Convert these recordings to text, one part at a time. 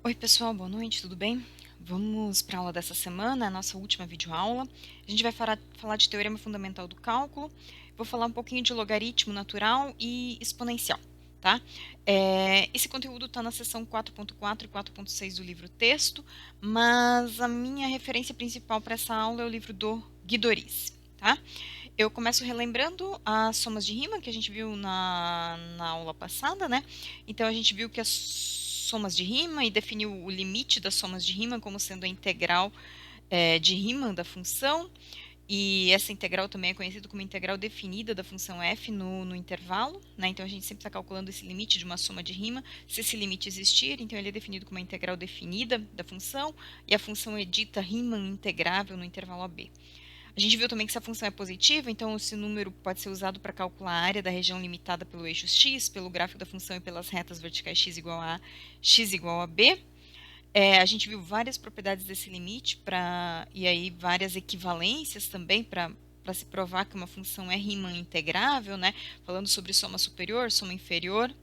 Oi pessoal, boa noite, tudo bem? Vamos para a aula dessa semana, a nossa última videoaula. A gente vai falar de teorema fundamental do cálculo, vou falar um pouquinho de logaritmo natural e exponencial, tá? Esse conteúdo está na seção 4.4 e 4.6 do livro texto, mas a minha referência principal para essa aula é o livro do Guidoriz, tá? Eu começo relembrando as somas de rima que a gente viu na aula passada, né? Então, a gente viu que as somas de rima e definiu o limite das somas de rima como sendo a integral de rima da função, e essa integral também é conhecida como integral definida da função f no intervalo, né? Então, a gente sempre está calculando esse limite de uma soma de rima. Se esse limite existir, então ele é definido como uma integral definida da função, e a função é dita rima integrável no intervalo AB. A gente viu também que se a função é positiva, então esse número pode ser usado para calcular a área da região limitada pelo eixo x, pelo gráfico da função e pelas retas verticais x igual a b. A gente viu várias propriedades desse limite e aí várias equivalências também para se provar que uma função é Riemann integrável, né? Falando sobre soma superior, soma inferior,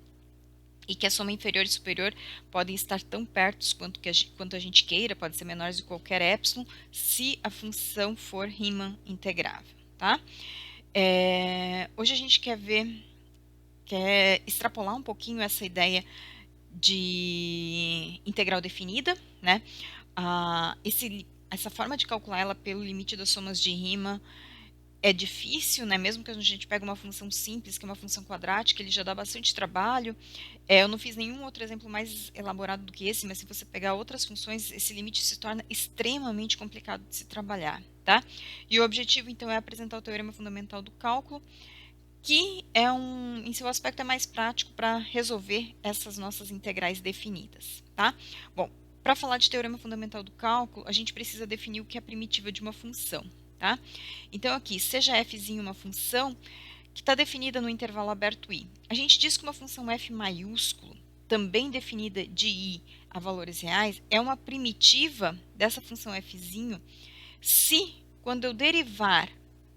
e que a soma inferior e superior podem estar tão perto quanto a gente queira, pode ser menores de qualquer epsilon, se a função for Riemann integrável, tá? Hoje a gente quer extrapolar um pouquinho essa ideia de integral definida, né? Essa forma de calcular ela pelo limite das somas de Riemann é difícil, né? Mesmo que a gente pegue uma função simples, que é uma função quadrática, ele já dá bastante trabalho. Eu não fiz nenhum outro exemplo mais elaborado do que esse, mas se você pegar outras funções, esse limite se torna extremamente complicado de se trabalhar, tá? E o objetivo, então, é apresentar o teorema fundamental do cálculo, que em seu aspecto, é mais prático para resolver essas nossas integrais definidas, tá? Bom, para falar de teorema fundamental do cálculo, a gente precisa definir o que é a primitiva de uma função, tá? Então, aqui, seja f uma função que está definida no intervalo aberto i. A gente diz que uma função f maiúsculo, também definida de i a valores reais, é uma primitiva dessa função f se, quando eu derivar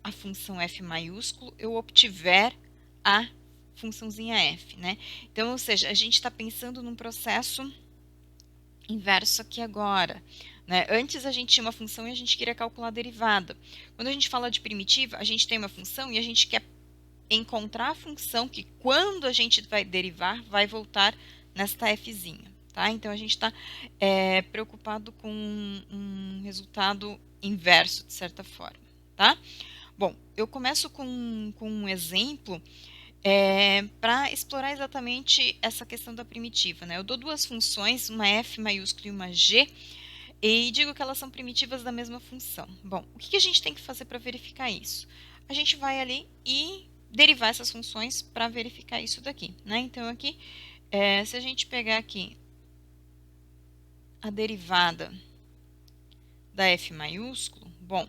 a função f maiúsculo, eu obtiver a funçãozinha f, né? Então, ou seja, a gente está pensando num processo inverso aqui agora, né? Antes a gente tinha uma função e a gente queria calcular a derivada. Quando a gente fala de primitiva, a gente tem uma função e a gente quer encontrar a função que, quando a gente vai derivar, vai voltar nesta f, tá? Então, a gente está preocupado com um resultado inverso, de certa forma, tá? Bom, eu começo com um exemplo para explorar exatamente essa questão da primitiva, né? Eu dou duas funções, uma f maiúscula e uma g, e digo que elas são primitivas da mesma função. Bom, o que a gente tem que fazer para verificar isso? A gente vai ali e derivar essas funções para verificar isso daqui, né? Então, aqui, se a gente pegar aqui a derivada da f maiúsculo, bom,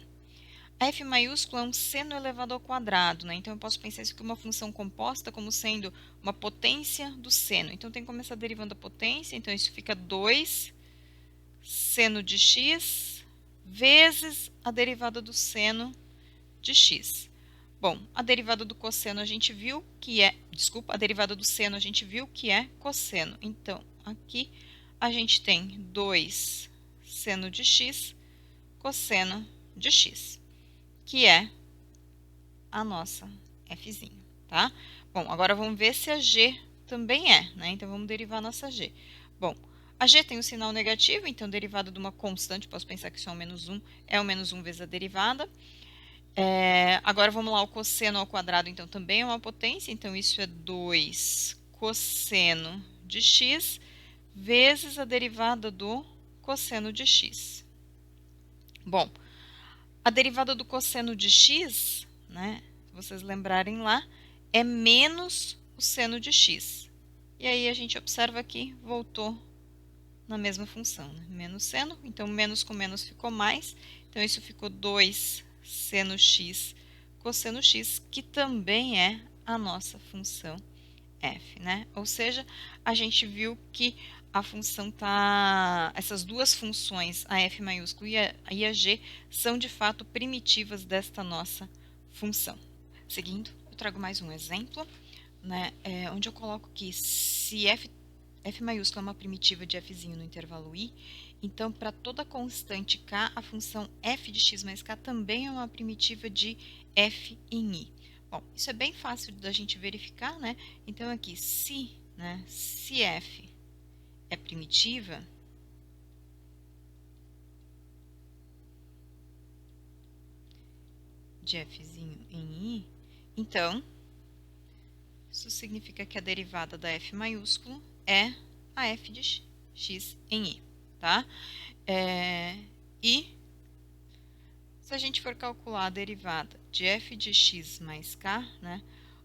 a f maiúsculo é um seno elevado ao quadrado, né? Então, eu posso pensar isso como uma função composta como sendo uma potência do seno. Então, tem que começar derivando a potência, então isso fica 2 seno de x vezes a derivada do seno de x. Bom, a derivada do cosseno a gente viu que a derivada do seno a gente viu que é cosseno. Então, aqui a gente tem 2 seno de x cosseno de x, que é a nossa f, tá? Bom, agora vamos ver se a g também né? Então, vamos derivar a nossa g. Bom, a g tem o sinal negativo, então, derivada de uma constante, posso pensar que isso é o menos 1 vezes a derivada. Agora, vamos lá, o cosseno ao quadrado, então, também é uma potência, então, isso é 2 cosseno de x vezes a derivada do cosseno de x. Bom, a derivada do cosseno de x, né, se vocês lembrarem lá, é menos o seno de x. E aí a gente observa que voltou na mesma função, né? Menos seno, então menos com menos ficou mais. Então isso ficou 2 seno x cosseno x, que também é a nossa função f, né? Ou seja, a gente viu que a função essas duas funções, a f maiúsculo e a g, são de fato primitivas desta nossa função. Seguindo, eu trago mais um exemplo, né, onde eu coloco que se f f maiúsculo é uma primitiva de fzinho no intervalo i, então para toda constante k, a função f de x mais k também é uma primitiva de f em i. Bom, isso é bem fácil da gente verificar, né? Então aqui, se f é primitiva, de fzinho em i, então isso significa que a derivada da f maiúsculo é a f de x em i, tá? E se a gente for calcular a derivada de f de x mais k, né,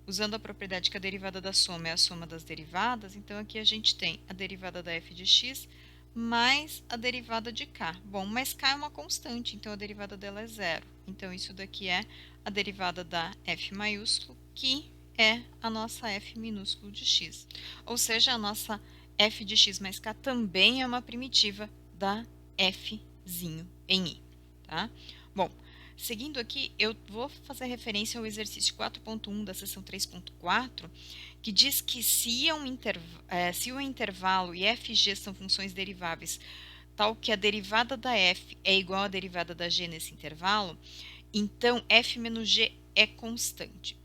usando a propriedade que a derivada da soma é a soma das derivadas, então aqui a gente tem a derivada da f de x mais a derivada de k. Bom, mas k é uma constante, então a derivada dela é zero. Então isso daqui é a derivada da f maiúsculo, que é a nossa f minúsculo de x. Ou seja, a nossa f de x mais k também é uma primitiva da fzinho em i, tá? Bom, seguindo aqui, eu vou fazer referência ao exercício 4.1 da seção 3.4, que diz que se o intervalo e fg são funções deriváveis, tal que a derivada da f é igual à derivada da g nesse intervalo, então f menos g é constante.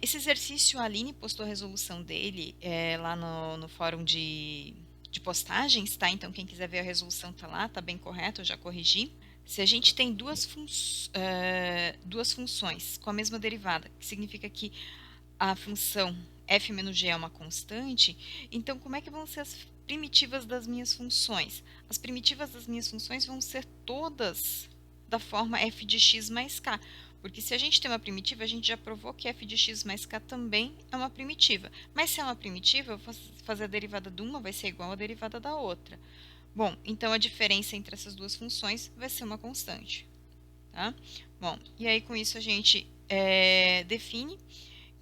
Esse exercício, a Aline postou a resolução dele lá no fórum de postagens, tá? Então, quem quiser ver a resolução tá lá, tá bem correto, eu já corrigi. Se a gente tem duas funções com a mesma derivada, que significa que a função f menos g é uma constante, então como é que vão ser as primitivas das minhas funções? As primitivas das minhas funções vão ser todas da forma f de x mais k, porque se a gente tem uma primitiva, a gente já provou que f de x mais k também é uma primitiva. Mas se é uma primitiva, eu vou fazer a derivada de uma vai ser igual à derivada da outra. Bom, então a diferença entre essas duas funções vai ser uma constante, tá? Bom, e aí com isso a gente define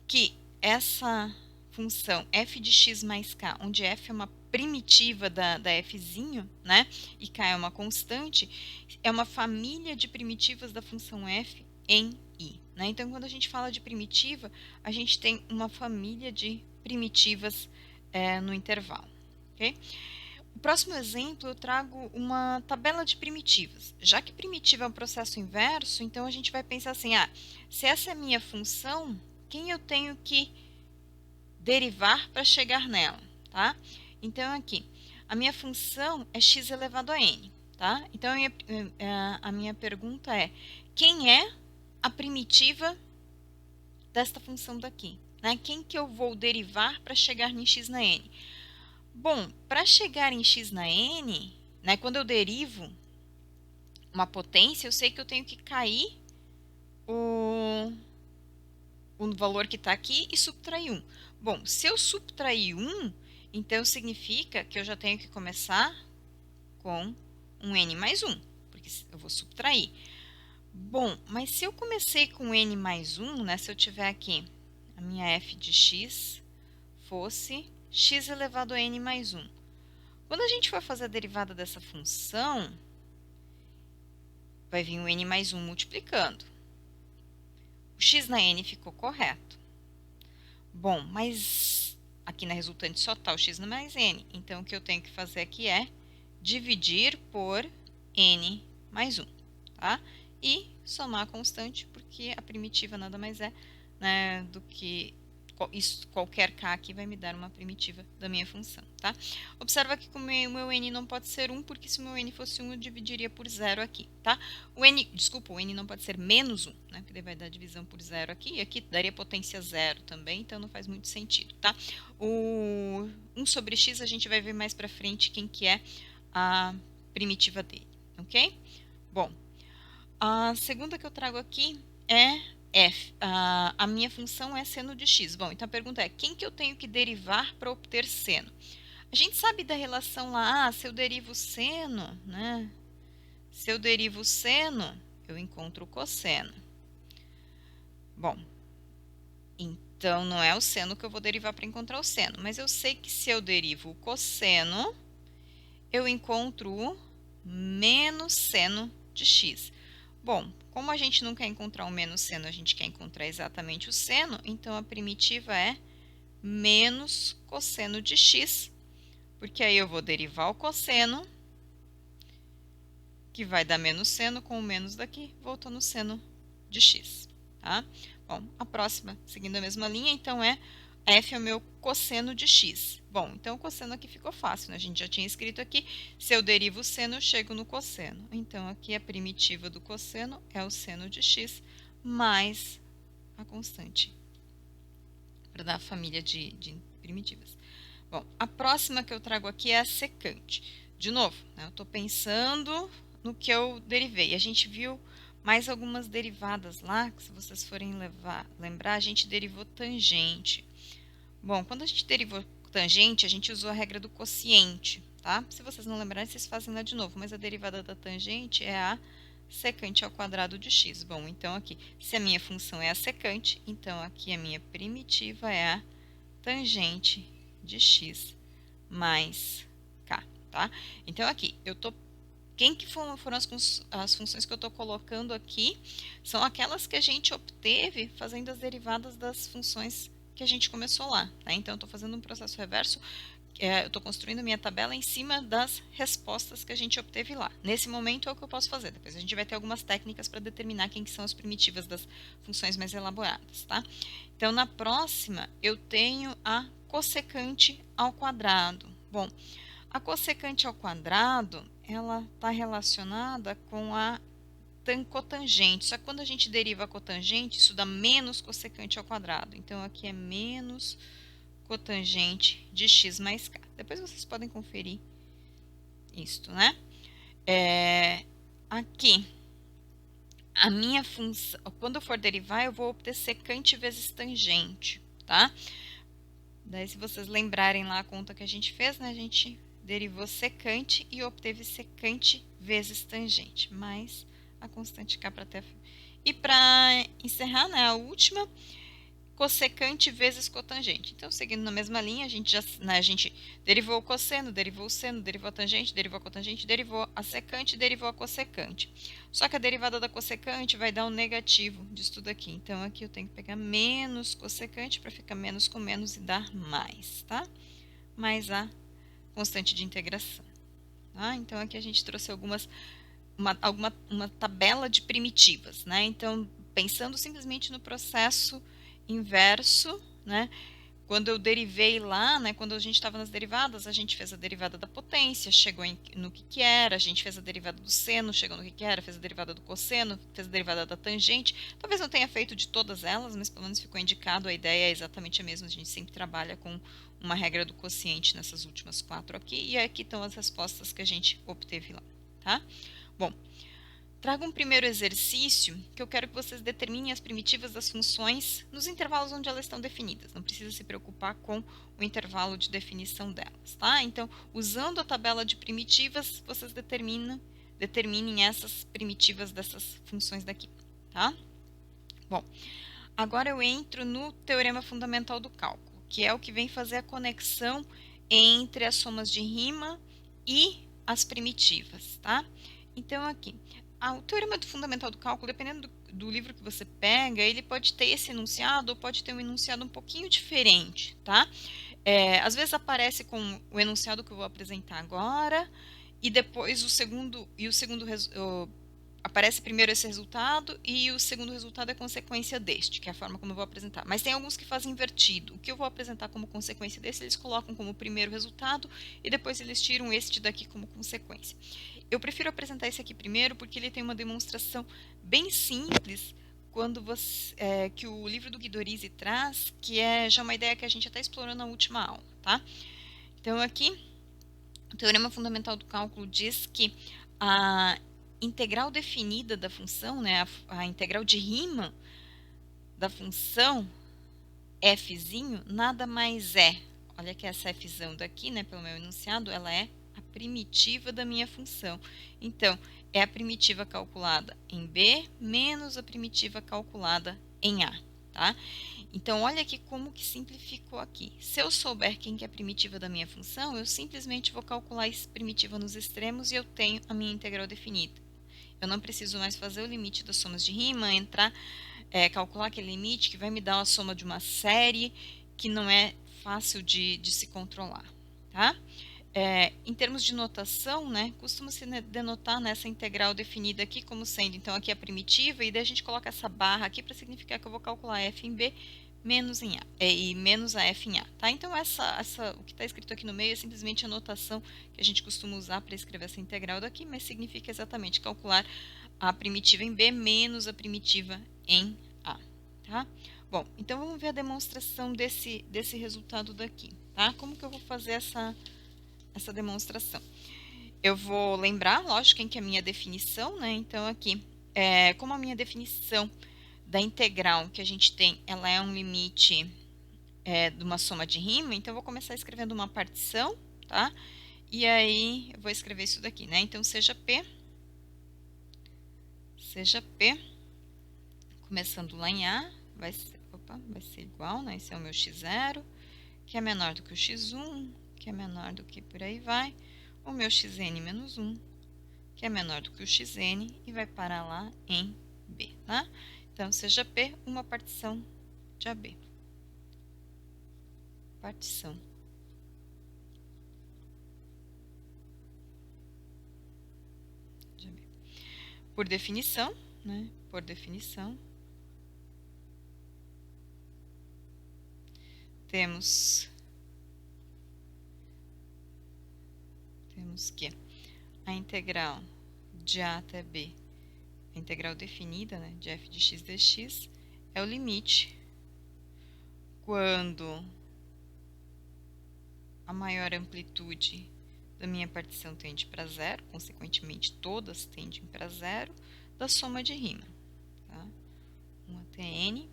que essa função f de x mais k, onde f é uma primitiva da fzinho, né, e k é uma constante, é uma família de primitivas da função f em i, né? Então, quando a gente fala de primitiva, a gente tem uma família de primitivas no intervalo, ok? O próximo exemplo, eu trago uma tabela de primitivas. Já que primitiva é um processo inverso, então a gente vai pensar assim, se essa é a minha função, quem eu tenho que derivar para chegar nela, tá? Então, aqui, a minha função é x elevado a n, tá? Então, a minha pergunta é, quem é a primitiva desta função daqui? Né? Quem que eu vou derivar para chegar em x na n? Bom, para chegar em x na n, né, quando eu derivo uma potência, eu sei que eu tenho que cair o valor que está aqui e subtrair 1. Bom, se eu subtrair 1, então significa que eu já tenho que começar com um n mais 1, porque eu vou subtrair. Bom, mas se eu comecei com n mais 1, né, se eu tiver aqui a minha f de x fosse x elevado a n mais 1. Quando a gente for fazer a derivada dessa função, vai vir o n mais 1 multiplicando. O x na n ficou correto. Bom, mas aqui na resultante só está o x mais n. Então, o que eu tenho que fazer aqui é dividir por n mais 1. Tá? E somar a constante, porque a primitiva nada mais é, né, do que qualquer k aqui vai me dar uma primitiva da minha função, tá? Observa que o meu n não pode ser 1, porque se o meu n fosse 1, eu dividiria por 0 aqui, tá? O n não pode ser menos 1, né? Porque daí vai dar divisão por 0 aqui, e aqui daria potência 0 também, então não faz muito sentido, tá? O 1 sobre x a gente vai ver mais pra frente quem que é a primitiva dele, ok? Bom, a segunda que eu trago aqui é f. A minha função é seno de x. Bom, então a pergunta é, quem que eu tenho que derivar para obter seno? A gente sabe da relação lá, se eu derivo seno, né? Se eu derivo seno, eu encontro o cosseno. Bom, então não é o seno que eu vou derivar para encontrar o seno, mas eu sei que se eu derivo o cosseno, eu encontro o menos seno de x. Bom, como a gente não quer encontrar o menos seno, a gente quer encontrar exatamente o seno, então a primitiva é menos cosseno de x, Porque aí eu vou derivar o cosseno, que vai dar menos seno, com o menos daqui, voltou no seno de x, tá? Bom, a próxima, seguindo a mesma linha, então f é o meu cosseno de x. Bom, então o cosseno aqui ficou fácil, né? A gente já tinha escrito aqui, se eu derivo o seno, eu chego no cosseno. Então, aqui a primitiva do cosseno é o seno de x mais a constante, para dar a família de primitivas. Bom, a próxima que eu trago aqui é a secante. De novo, né, eu estou pensando no que eu derivei. A gente viu mais algumas derivadas lá, que se vocês forem lembrar, a gente derivou tangente. Bom, quando a gente derivou tangente, a gente usou a regra do quociente, tá? Se vocês não lembrarem, vocês fazem lá de novo, mas a derivada da tangente é a secante ao quadrado de x. Bom, então aqui, se a minha função é a secante, então aqui a minha primitiva é a tangente de x mais k, tá? Então aqui, foram as funções que eu estou colocando aqui? São aquelas que a gente obteve fazendo as derivadas das funções que a gente começou lá, tá? Então, eu estou fazendo um processo reverso, eu estou construindo minha tabela em cima das respostas que a gente obteve lá. Nesse momento é o que eu posso fazer. Depois a gente vai ter algumas técnicas para determinar quem que são as primitivas das funções mais elaboradas, tá? Então, na próxima, eu tenho a cossecante ao quadrado. Bom, a cossecante ao quadrado, ela está relacionada com a cotangente. Só que quando a gente deriva a cotangente, isso dá menos cossecante ao quadrado. Então, aqui é menos cotangente de x mais k. Depois vocês podem conferir isto, né? Aqui, a minha função, quando eu for derivar, eu vou obter secante vezes tangente, tá? Daí, se vocês lembrarem lá a conta que a gente fez, né? A gente derivou secante e obteve secante vezes tangente, mais a constante k para ter. E para encerrar, né, a última, cossecante vezes cotangente. Então, seguindo na mesma linha, a gente derivou o cosseno, derivou o seno, derivou a tangente, derivou a cotangente, derivou a secante, derivou a cossecante. Só que a derivada da cossecante vai dar um negativo disso tudo aqui. Então, aqui eu tenho que pegar menos cossecante para ficar menos com menos e dar mais, tá? Mais a constante de integração. Tá? Então, aqui a gente trouxe uma tabela de primitivas, né? Então, pensando simplesmente no processo inverso, né? Quando eu derivei lá, né, quando a gente estava nas derivadas, a gente fez a derivada da potência, chegou no que era, a gente fez a derivada do seno, chegou no que era, fez a derivada do cosseno, fez a derivada da tangente. Talvez não tenha feito de todas elas, mas pelo menos ficou indicado, a ideia é exatamente a mesma, a gente sempre trabalha com uma regra do quociente nessas últimas 4 aqui, e aqui estão as respostas que a gente obteve lá, tá? Bom, trago um primeiro exercício que eu quero que vocês determinem as primitivas das funções nos intervalos onde elas estão definidas. Não precisa se preocupar com o intervalo de definição delas, tá? Então, usando a tabela de primitivas, vocês determinem essas primitivas dessas funções daqui, tá? Bom, agora eu entro no teorema fundamental do cálculo, que é o que vem fazer a conexão entre as somas de Riemann e as primitivas, tá? Então, aqui, o teorema fundamental do cálculo, dependendo do livro que você pega, ele pode ter esse enunciado ou pode ter um enunciado um pouquinho diferente, tá? Às vezes aparece com o enunciado que eu vou apresentar agora, e depois aparece primeiro esse resultado e o segundo resultado é consequência deste, que é a forma como eu vou apresentar. Mas tem alguns que fazem invertido. O que eu vou apresentar como consequência desse, eles colocam como primeiro resultado e depois eles tiram este daqui como consequência. Eu prefiro apresentar esse aqui primeiro porque ele tem uma demonstração bem simples que o livro do Guidorizi traz, que é já uma ideia que a gente até explorou na última aula, tá? Então, aqui, o teorema fundamental do cálculo diz que a integral definida da função, né, a integral de Riemann da função fzinho, nada mais é, olha que essa fzão daqui, né, pelo meu enunciado, ela é a primitiva da minha função. Então, é a primitiva calculada em B menos a primitiva calculada em A, tá? Então, olha aqui como que simplificou aqui. Se eu souber quem que é a primitiva da minha função, eu simplesmente vou calcular essa primitiva nos extremos e eu tenho a minha integral definida. Eu não preciso mais fazer o limite das somas de Riemann, calcular aquele limite que vai me dar a soma de uma série que não é fácil de se controlar, tá? Em termos de notação, né, costuma-se denotar nessa integral definida aqui como sendo, então aqui a primitiva, e daí a gente coloca essa barra aqui para significar que eu vou calcular f em b menos em a, e menos a f em a, tá? Então o que está escrito aqui no meio é simplesmente a notação que a gente costuma usar para escrever essa integral daqui, mas significa exatamente calcular a primitiva em b menos a primitiva em a, tá? Bom, então vamos ver a demonstração desse resultado daqui, tá? Como que eu vou fazer essa demonstração? Eu vou lembrar, lógico, quem que é a minha definição, né? Então, aqui, como a minha definição da integral que a gente tem, ela é um limite de uma soma de rima, então eu vou começar escrevendo uma partição, tá? E aí, eu vou escrever isso daqui, né? Então, seja P, começando lá em A, vai ser igual, né? Esse é o meu x0, que é menor do que o x1, que é menor do que por aí vai, o meu xn menos 1, que é menor do que o xn, e vai parar lá em B, tá? Então, seja P uma partição de AB. Partição de AB. Por definição, né? Por definição, temos que a integral de A até B, a integral definida, né, de f de x dx, é o limite quando a maior amplitude da minha partição tende para zero, consequentemente todas tendem para zero, da soma de rima, tá? 1 até n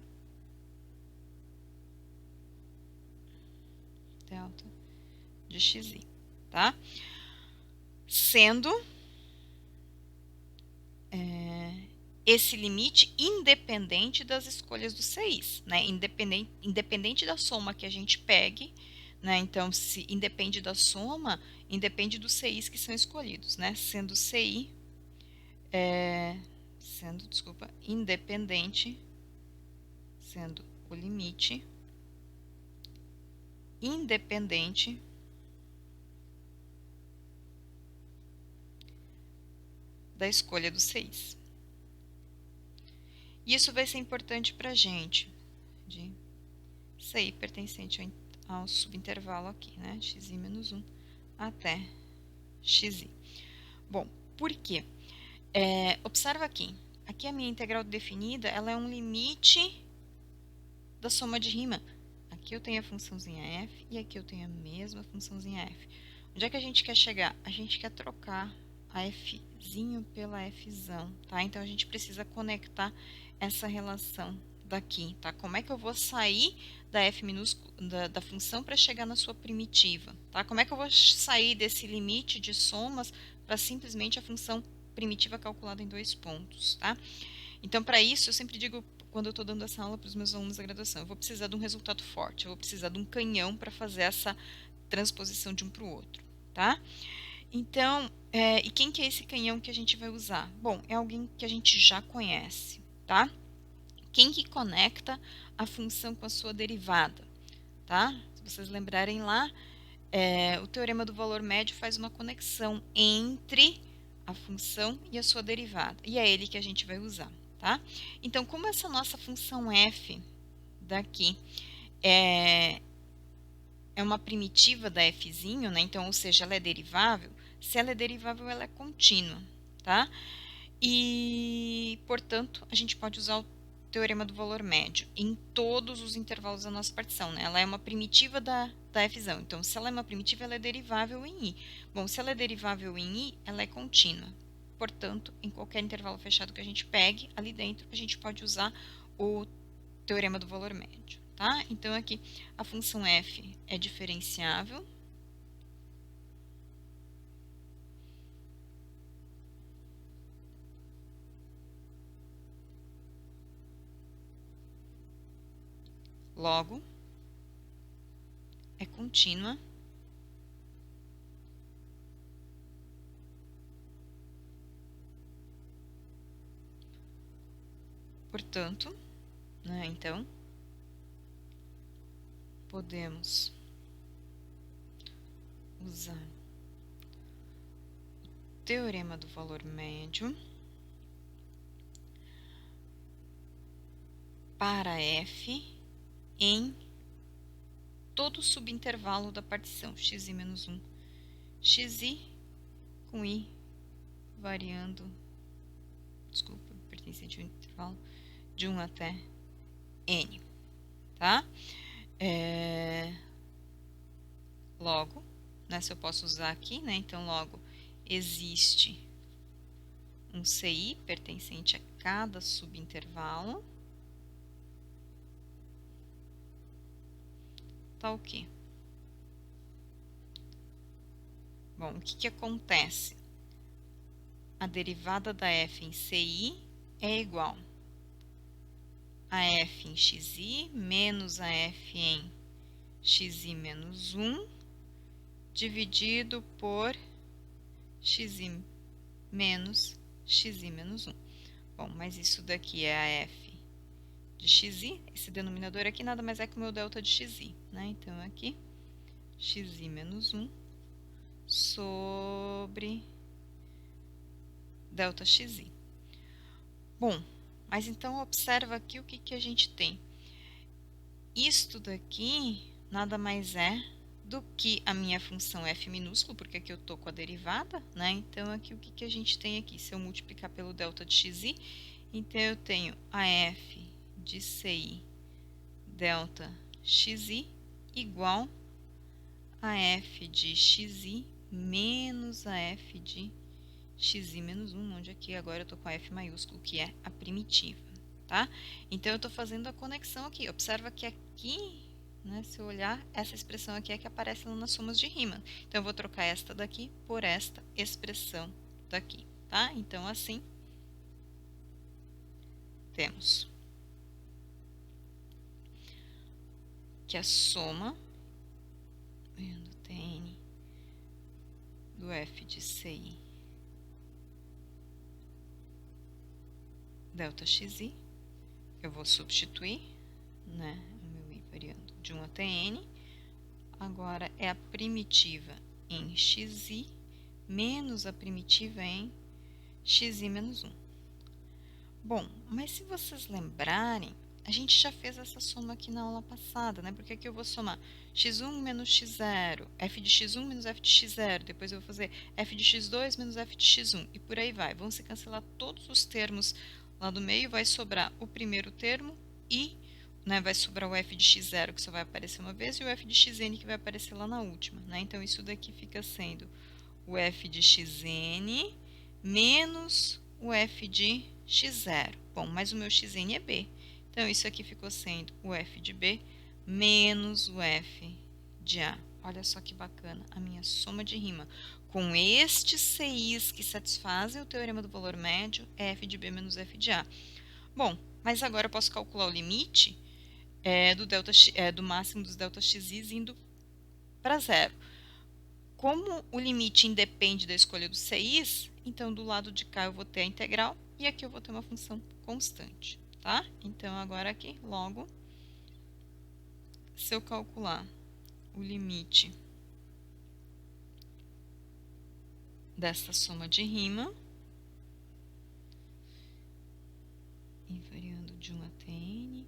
delta de xi, tá? Sendo esse limite independente das escolhas dos CIs, né? Independente da soma que a gente pegue, né? Então, se independe da soma, independe dos CIs que são escolhidos, né? Sendo CI, independente, sendo o limite independente da escolha dos CIs. E isso vai ser importante para a gente, de CI pertencente ao subintervalo aqui, né? xi menos 1 até xi. Bom, por quê? Observa aqui. Aqui a minha integral definida, ela é um limite da soma de rima. Aqui eu tenho a funçãozinha f e aqui eu tenho a mesma funçãozinha f. Onde é que a gente quer chegar? A gente quer trocar a fzinho pela fzão, tá? Então, a gente precisa conectar essa relação daqui, tá? Como é que eu vou sair da f minúscula, da função para chegar na sua primitiva, tá? Como é que eu vou sair desse limite de somas para simplesmente a função primitiva calculada em 2 pontos, tá? Então, para isso, eu sempre digo, quando eu estou dando essa aula para os meus alunos da graduação, eu vou precisar de um resultado forte, eu vou precisar de um canhão para fazer essa transposição de um para o outro, tá? Então, e quem que é esse canhão que a gente vai usar? Bom, é alguém que a gente já conhece, tá? Quem que conecta a função com a sua derivada, tá? Se vocês lembrarem lá, o teorema do valor médio faz uma conexão entre a função e a sua derivada, e é ele que a gente vai usar, tá? Então, como essa nossa função f daqui é uma primitiva da fzinho, né? Então, ou seja, ela é derivável. Se ela é derivável, ela é contínua, tá? E, portanto, a gente pode usar o teorema do valor médio em todos os intervalos da nossa partição, né? Ela é uma primitiva da fzão. Então, se ela é uma primitiva, ela é derivável em i. Bom, se ela é derivável em i, ela é contínua. Portanto, em qualquer intervalo fechado que a gente pegue, ali dentro, a gente pode usar o teorema do valor médio, tá? Então, aqui, a função f é diferenciável. Logo, é contínua. Portanto, né, então, podemos usar teorema do valor médio para f em todo o subintervalo da partição xi menos 1, xi com i variando, desculpa, pertencente ao intervalo de 1 até n, tá? Logo, né, se eu posso usar aqui, né, então logo existe um CI pertencente a cada subintervalo, tá ok. Bom, o que acontece? A derivada da f em CI é igual a f em xi menos a f em xi menos 1 dividido por xi menos xi menos 1. Bom, mas isso daqui é a f de xi, esse denominador aqui nada mais é que o meu delta de xi, né? Então, aqui, xi menos 1 sobre delta xi. Bom, mas então observa aqui o que a gente tem. Isto daqui nada mais é do que a minha função f minúsculo, porque aqui eu estou com a derivada, né? Então, aqui o que a gente tem aqui? Se eu multiplicar pelo delta de xi, então eu tenho a f de ci delta xi igual a f de xi menos a f de xi menos 1, onde aqui agora eu estou com a f maiúsculo, que é a primitiva, tá? Então, eu estou fazendo a conexão aqui. Observa que aqui, né, se eu olhar, essa expressão aqui é que aparece nas somas de Riemann. Então, eu vou trocar esta daqui por esta expressão daqui, tá? Então, assim, temos que a soma do Tn do f de ci delta xi, eu vou substituir, né, o meu i variando de 1 até n, agora é a primitiva em xi menos a primitiva em xi menos 1. Bom, mas se vocês lembrarem, a gente já fez essa soma aqui na aula passada, né? Porque aqui eu vou somar x1 menos x0, f de x1 menos f de x0, depois eu vou fazer f de x2 menos f de x1, e por aí vai. Vão se cancelar todos os termos lá do meio, vai sobrar o primeiro termo e, né, vai sobrar o f de x0, que só vai aparecer uma vez, e o f de xn, que vai aparecer lá na última, né? Então, isso daqui fica sendo o f de xn menos o f de x0. Bom, mas o meu xn é b. Então, isso aqui ficou sendo o f de b menos o f de a. Olha só que bacana, a minha soma de Riemann com estes CIs que satisfazem o teorema do valor médio é f de b menos f de a. Bom, mas agora eu posso calcular o limite do máximo dos delta xi indo para zero. Como o limite independe da escolha dos CIs, então do lado de cá eu vou ter a integral e aqui eu vou ter uma função constante, tá? Então, agora aqui, logo, se eu calcular o limite dessa soma de Riemann, variando de 1 até n,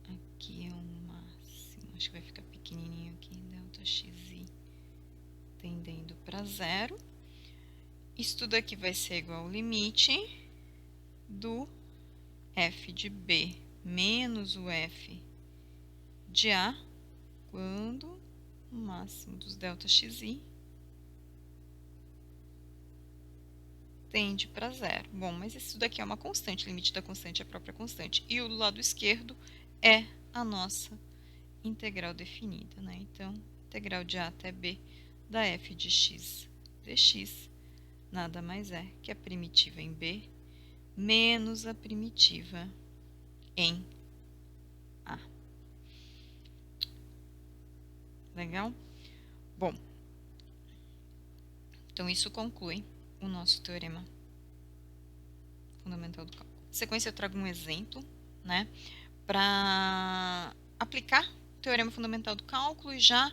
aqui é o máximo, acho que vai ficar pequenininho aqui, delta xi tendendo para zero. Isso tudo aqui vai ser igual ao limite do f de b menos o f de a, quando o máximo dos delta xi tende para zero. Bom, mas isso daqui é uma constante, o limite da constante é a própria constante. E o do lado esquerdo é a nossa integral definida, né? Então, integral de a até b da f de x dx nada mais é que a primitiva em b menos a primitiva em a. Legal? Bom, então isso conclui o nosso teorema fundamental do cálculo. Na sequência, eu trago um exemplo, né, para aplicar o teorema fundamental do cálculo e já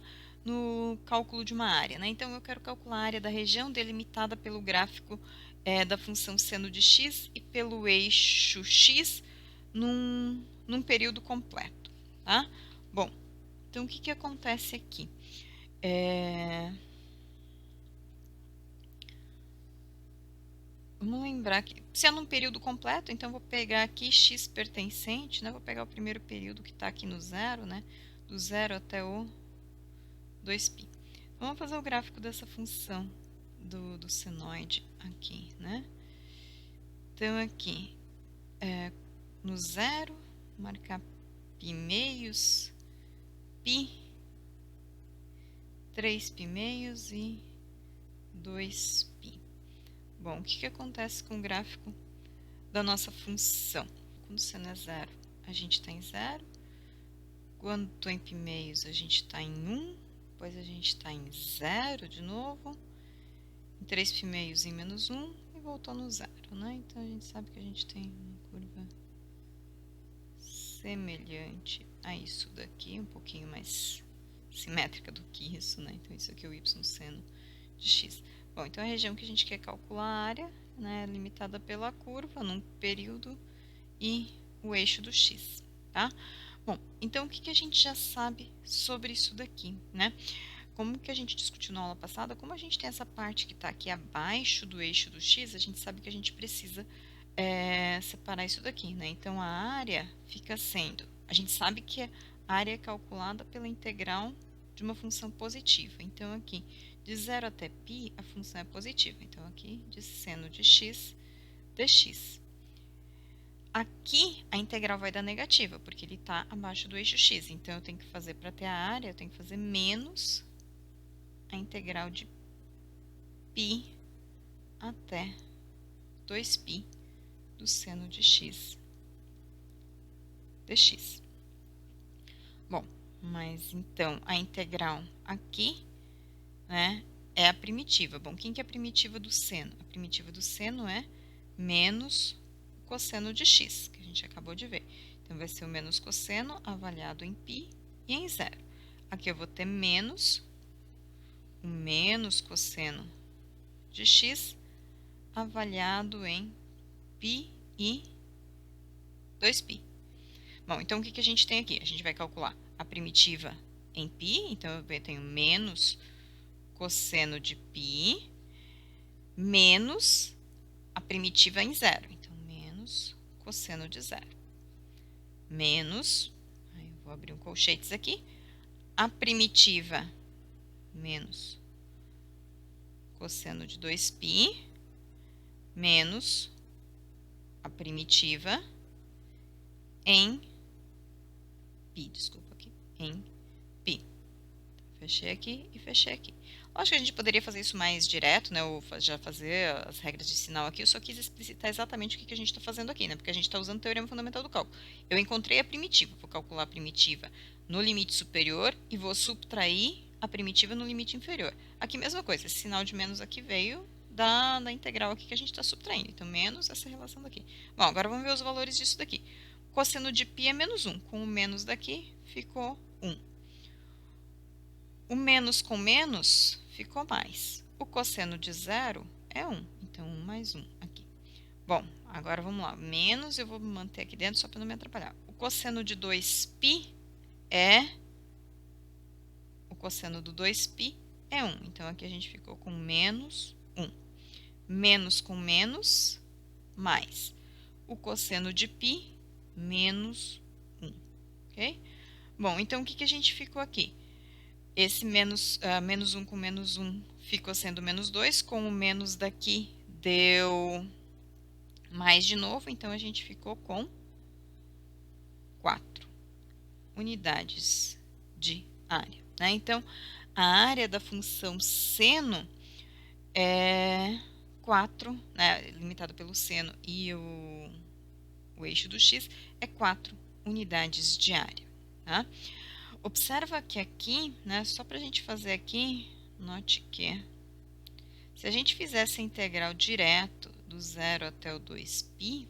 no cálculo de uma área, né? Então, eu quero calcular a área da região delimitada pelo gráfico da função seno de x e pelo eixo x num período completo, tá? Bom, então o que que acontece aqui? Vamos lembrar que se é num período completo, então eu vou pegar aqui x pertencente, né? Vou pegar o primeiro período que está aqui no zero, né? Do zero até o 2π. Vamos fazer o gráfico dessa função do senoide aqui, né? Então, aqui, no zero, marcar π meios, π, 3π meios e 2π. Bom, o que acontece com o gráfico da nossa função? Quando o seno é zero, a gente está em zero. Quando estou em π meios, a gente está em 1. Depois a gente está em zero de novo. Em 3π meios em menos 1 e voltou no zero, né? Então, a gente sabe que a gente tem uma curva semelhante a isso daqui, um pouquinho mais simétrica do que isso, né? Então, isso aqui é o y seno de x. Bom, então a região que a gente quer calcular a área, né, é limitada pela curva num período e o eixo do x, tá? Bom, então o que que a gente já sabe sobre isso daqui, né? Como que a gente discutiu na aula passada, como a gente tem essa parte que está aqui abaixo do eixo do x, a gente sabe que a gente precisa separar isso daqui, né? Então, a área fica sendo... A gente sabe que a área é calculada pela integral de uma função positiva. Então, aqui, de 0 até π, a função é positiva. Então, aqui, de seno de x dx. Aqui, a integral vai dar negativa, porque ele está abaixo do eixo x. Então, eu tenho que fazer, para ter a área, eu tenho que fazer menos a integral de π até 2π do seno de x dx. Bom, mas então a integral aqui, né, é a primitiva. Bom, quem que é a primitiva do seno? A primitiva do seno é menos o cosseno de x, que a gente acabou de ver. Então, vai ser o menos cosseno avaliado em π e em zero. Aqui eu vou ter menos o menos cosseno de x avaliado em π e 2π. Bom, então o que que a gente tem aqui? A gente vai calcular a primitiva em π, então eu tenho menos cosseno de π menos a primitiva em zero. Então, menos cosseno de zero. Menos, aí eu vou abrir um colchetes aqui, a primitiva menos cosseno de 2π menos a primitiva em π, desculpa aqui, em π. Fechei aqui e fechei aqui. Lógico que a gente poderia fazer isso mais direto, né, ou já fazer as regras de sinal aqui, eu só quis explicitar exatamente o que a gente está fazendo aqui, né, porque a gente está usando o teorema fundamental do cálculo. Eu encontrei a primitiva, vou calcular a primitiva no limite superior e vou subtrair a primitiva no limite inferior. Aqui, mesma coisa, esse sinal de menos aqui veio da integral aqui que a gente está subtraindo, então menos essa relação daqui. Bom, agora vamos ver os valores disso daqui. Cosseno de π é menos 1, com o menos daqui ficou 1. O menos com menos ficou mais. O cosseno de zero é 1, então 1 mais 1 aqui. Bom, agora vamos lá. Menos eu vou manter aqui dentro só para não me atrapalhar. O cosseno de 2π é... O cosseno do 2π é 1. Então, aqui a gente ficou com menos 1. Menos com menos, mais. O cosseno de π, menos 1. Ok? Bom, então, o que a gente ficou aqui? Esse menos 1 com menos 1 ficou sendo menos 2. Com o menos daqui, deu mais de novo. Então, a gente ficou com 4 unidades de área, né? Então, a área da função seno é 4, né, limitado pelo seno e o eixo do x, é 4 unidades de área, tá? Observa que aqui, né, só para a gente fazer aqui, note que se a gente fizesse a integral direto do 0 até o 2π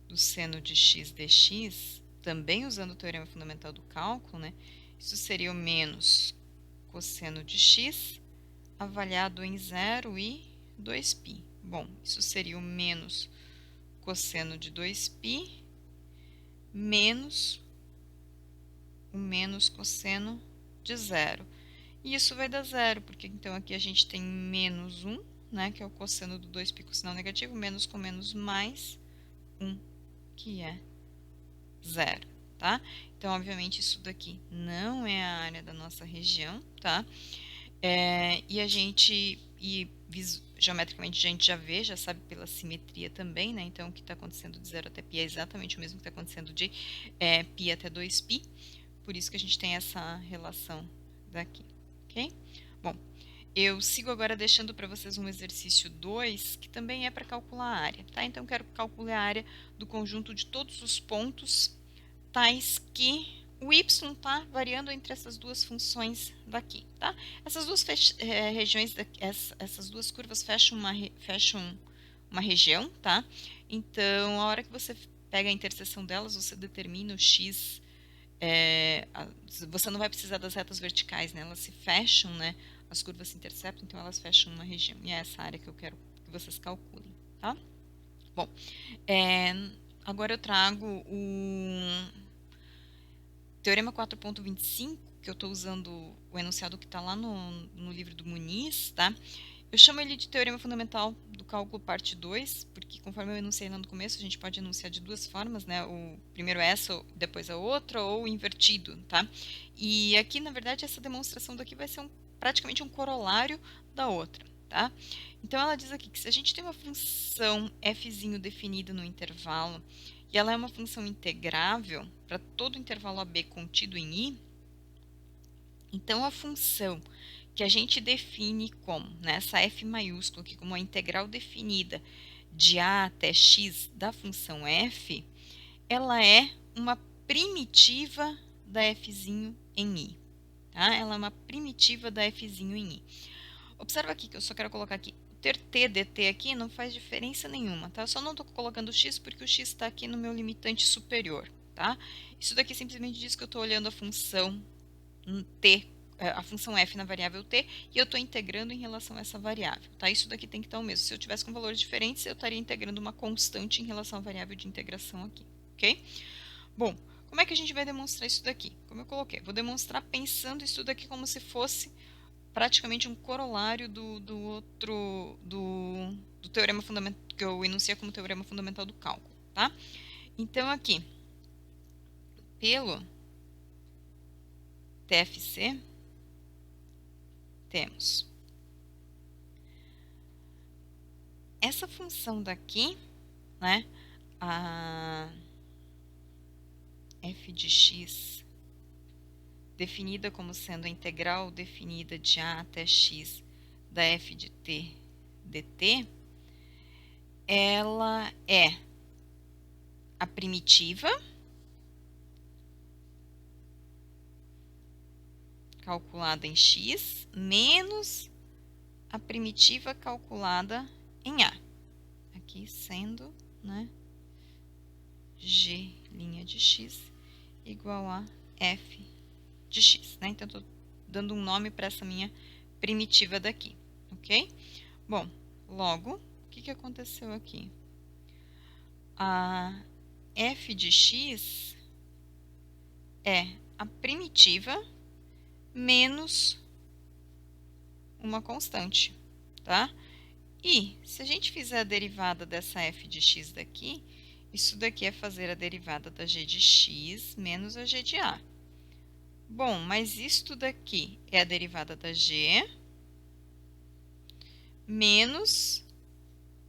do seno de x dx, também usando o teorema fundamental do cálculo, né, isso seria o menos cosseno de x avaliado em 0 e 2π. Bom, isso seria o menos cosseno de 2π menos o menos cosseno de 0. E isso vai dar 0, porque então aqui a gente tem menos 1, né, que é o cosseno do 2π com sinal negativo, menos com menos mais 1, que é 0, tá? Então, obviamente, isso daqui não é a área da nossa região, tá? Geometricamente a gente já vê, já sabe pela simetria também, né? Então, o que está acontecendo de 0 até π é exatamente o mesmo que está acontecendo de π até 2π, por isso que a gente tem essa relação daqui, ok? Bom, eu sigo agora deixando para vocês um exercício 2, que também é para calcular a área, tá? Então, eu quero calcular a área do conjunto de todos os pontos, tais que o y está variando entre essas duas funções daqui, tá? Essas duas regiões, essas duas curvas fecham uma região, tá? Então, a hora que você pega a interseção delas, você determina o x. Você não vai precisar das retas verticais, né? Elas se fecham, né? As curvas se interceptam, então elas fecham uma região. E é essa área que eu quero que vocês calculem, tá? Bom, agora eu trago o Teorema 4.25, que eu estou usando o enunciado que está lá no livro do Muniz, tá? Eu chamo ele de Teorema Fundamental do Cálculo Parte 2, porque conforme eu enunciei lá no começo, a gente pode enunciar de duas formas, né? O primeiro essa, depois a outra, ou invertido, tá? E aqui, na verdade, essa demonstração daqui vai ser praticamente um corolário da outra, tá? Então, ela diz aqui que se a gente tem uma função fzinho definida no intervalo, e ela é uma função integrável para todo o intervalo AB contido em I, então a função que a gente define como, né, essa f maiúscula aqui, como a integral definida de a até x da função f, ela é uma primitiva da fzinho em I. Tá? Ela é uma primitiva da fzinho em I. Observa aqui que eu só quero colocar aqui, ter t dt aqui não faz diferença nenhuma, tá? Eu só não estou colocando x porque o x está aqui no meu limitante superior, tá? Isso daqui simplesmente diz que eu estou olhando a função t, a função f na variável t, e eu estou integrando em relação a essa variável, tá? Isso daqui tem que estar o mesmo. Se eu tivesse com valores diferentes, eu estaria integrando uma constante em relação à variável de integração aqui, ok? Bom, como é que a gente vai demonstrar isso daqui? Como eu coloquei, vou demonstrar pensando isso daqui como se fosse praticamente um corolário do teorema fundamental, que eu enunciei como teorema fundamental do cálculo, tá? Então, aqui, pelo TFC, temos essa função daqui, né, a f de x, definida como sendo a integral definida de a até x da f de t dt, ela é a primitiva calculada em x menos a primitiva calculada em a. Aqui sendo, né, g' de x igual a f de x, né? Então, estou dando um nome para essa minha primitiva daqui, ok? Bom, logo, o que aconteceu aqui? A f de x é a primitiva menos uma constante, tá? E, se a gente fizer a derivada dessa f de x daqui, isso daqui é fazer a derivada da g de x menos a g de a. Bom, mas isto daqui é a derivada da g menos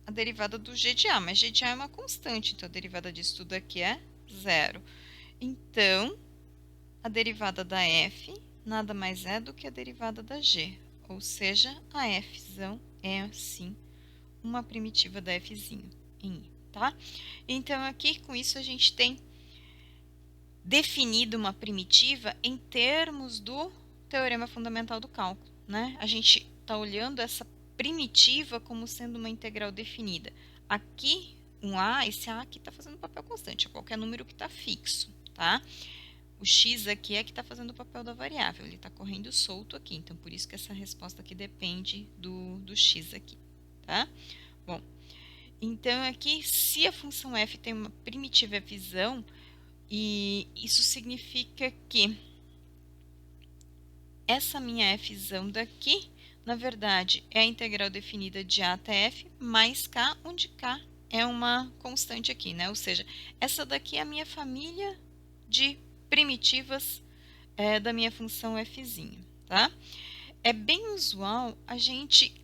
a derivada do g de a, mas g de a é uma constante, então a derivada disso tudo aqui é zero. Então, a derivada da f nada mais é do que a derivada da g, ou seja, a f é, sim, uma primitiva da fzinho em I, tá? Então, aqui, com isso, a gente tem definido uma primitiva em termos do teorema fundamental do cálculo, né? A gente está olhando essa primitiva como sendo uma integral definida. Aqui, esse a aqui está fazendo papel constante, é qualquer número que está fixo, tá? o x aqui é que está fazendo o papel da variável, ele está correndo solto aqui, então por isso que essa resposta aqui depende do x aqui, tá? Bom, então aqui, se a função f tem uma primitiva fzão, e isso significa que essa minha fzão daqui, na verdade, é a integral definida de a até f mais k, onde k é uma constante aqui, né? Ou seja, essa daqui é a minha família de primitivas da minha função fzinha, tá? É bem usual a gente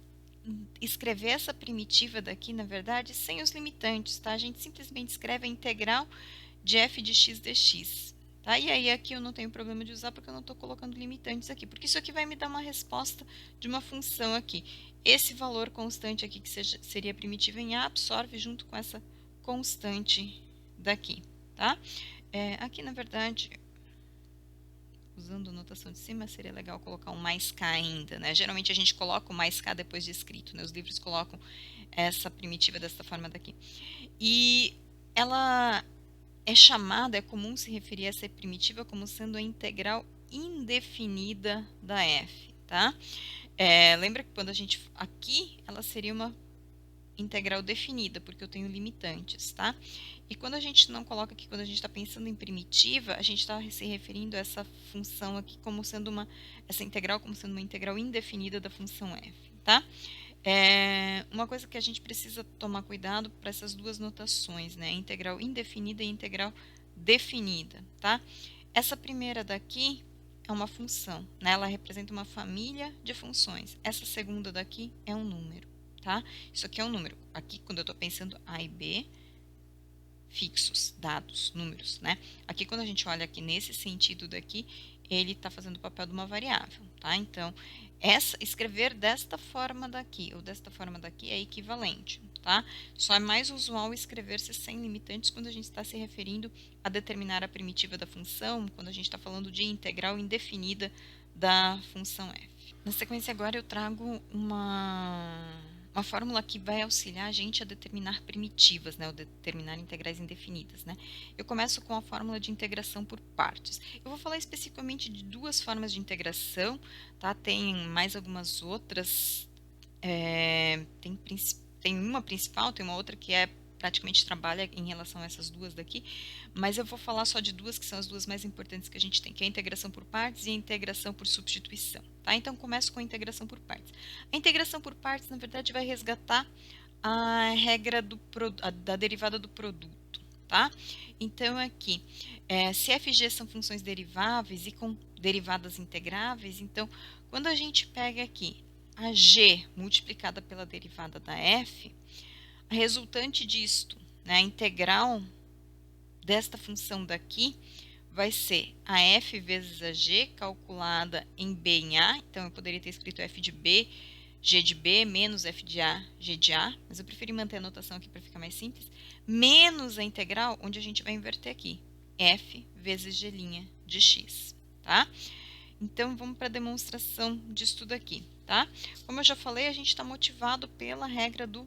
escrever essa primitiva daqui, na verdade, sem os limitantes, tá? A gente simplesmente escreve a integral de f de x dx. Tá? E aí aqui eu não tenho problema de usar porque eu não estou colocando limitantes aqui, porque isso aqui vai me dar uma resposta de uma função aqui. Esse valor constante aqui, que seria primitiva em A, absorve junto com essa constante daqui. Tá? Aqui, na verdade, usando notação de cima, seria legal colocar um mais k ainda, né? Geralmente a gente coloca o mais k depois de escrito, né? Os livros colocam essa primitiva dessa forma daqui. E ela é comum se referir a essa primitiva como sendo a integral indefinida da f, tá? Lembra que quando a gente, aqui, ela seria uma integral definida, porque eu tenho limitantes, tá? E quando a gente não coloca aqui, quando a gente está pensando em primitiva, a gente está se referindo a essa função aqui como sendo essa integral como sendo uma integral indefinida da função f, tá? Uma coisa que a gente precisa tomar cuidado para essas duas notações, né? Integral indefinida e integral definida, tá? Essa primeira daqui é uma função, né? Ela representa uma família de funções. Essa segunda daqui é um número, tá? Isso aqui é um número. Aqui, quando eu estou pensando A e B, fixos, dados, números, né? Aqui, quando a gente olha aqui nesse sentido daqui, ele está fazendo o papel de uma variável, tá? Então, escrever desta forma daqui ou desta forma daqui é equivalente, tá? Só é mais usual escrever-se sem limitantes quando a gente está se referindo a determinar a primitiva da função, quando a gente está falando de integral indefinida da função f. Na sequência agora eu trago uma fórmula que vai auxiliar a gente a determinar primitivas, né, ou determinar integrais indefinidas, né? Eu começo com a fórmula de integração por partes. Eu vou falar especificamente de duas formas de integração, tá? Tem mais algumas outras, tem uma principal, tem uma outra que praticamente trabalha em relação a essas duas daqui, mas eu vou falar só de duas que são as duas mais importantes que a gente tem, que é a integração por partes e a integração por substituição, tá? Então, começo com a integração por partes. A integração por partes, na verdade, vai resgatar a regra da derivada do produto, tá? Então, aqui, se f e g são funções deriváveis e com derivadas integráveis, então, quando a gente pega aqui a g multiplicada pela derivada da f, a resultante disto, né, a integral desta função daqui, vai ser a f vezes a g calculada em b em a. Então, eu poderia ter escrito f de b, g de b, menos f de a, g de a. Mas eu preferi manter a notação aqui para ficar mais simples. Menos a integral, onde a gente vai inverter aqui. F vezes g' de x, tá? Então, vamos para a demonstração disso tudo aqui, tá? Como eu já falei, a gente está motivado pela regra do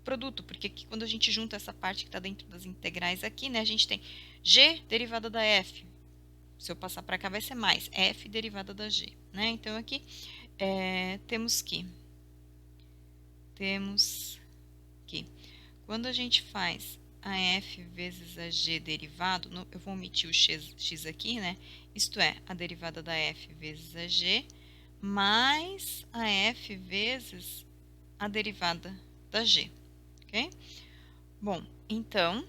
produto, porque aqui quando a gente junta essa parte que está dentro das integrais aqui, né, a gente tem g derivada da f. Se eu passar para cá vai ser mais f derivada da g, né? Então aqui temos que quando a gente faz a f vezes a g derivado, eu vou omitir o x aqui, né? Isto é, a derivada da f vezes a g mais a f vezes a derivada da g. Ok? Bom, então,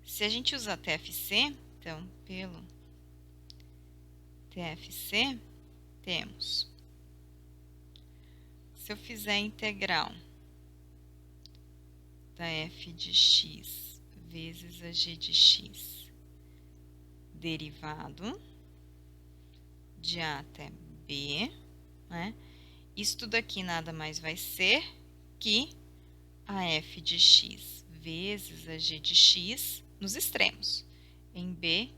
se a gente usar TFC, então, pelo TFC, temos, se eu fizer a integral da f de x vezes a g de x derivado de a até b, né? Isto daqui nada mais vai ser que a f de x vezes a g de x nos extremos, em b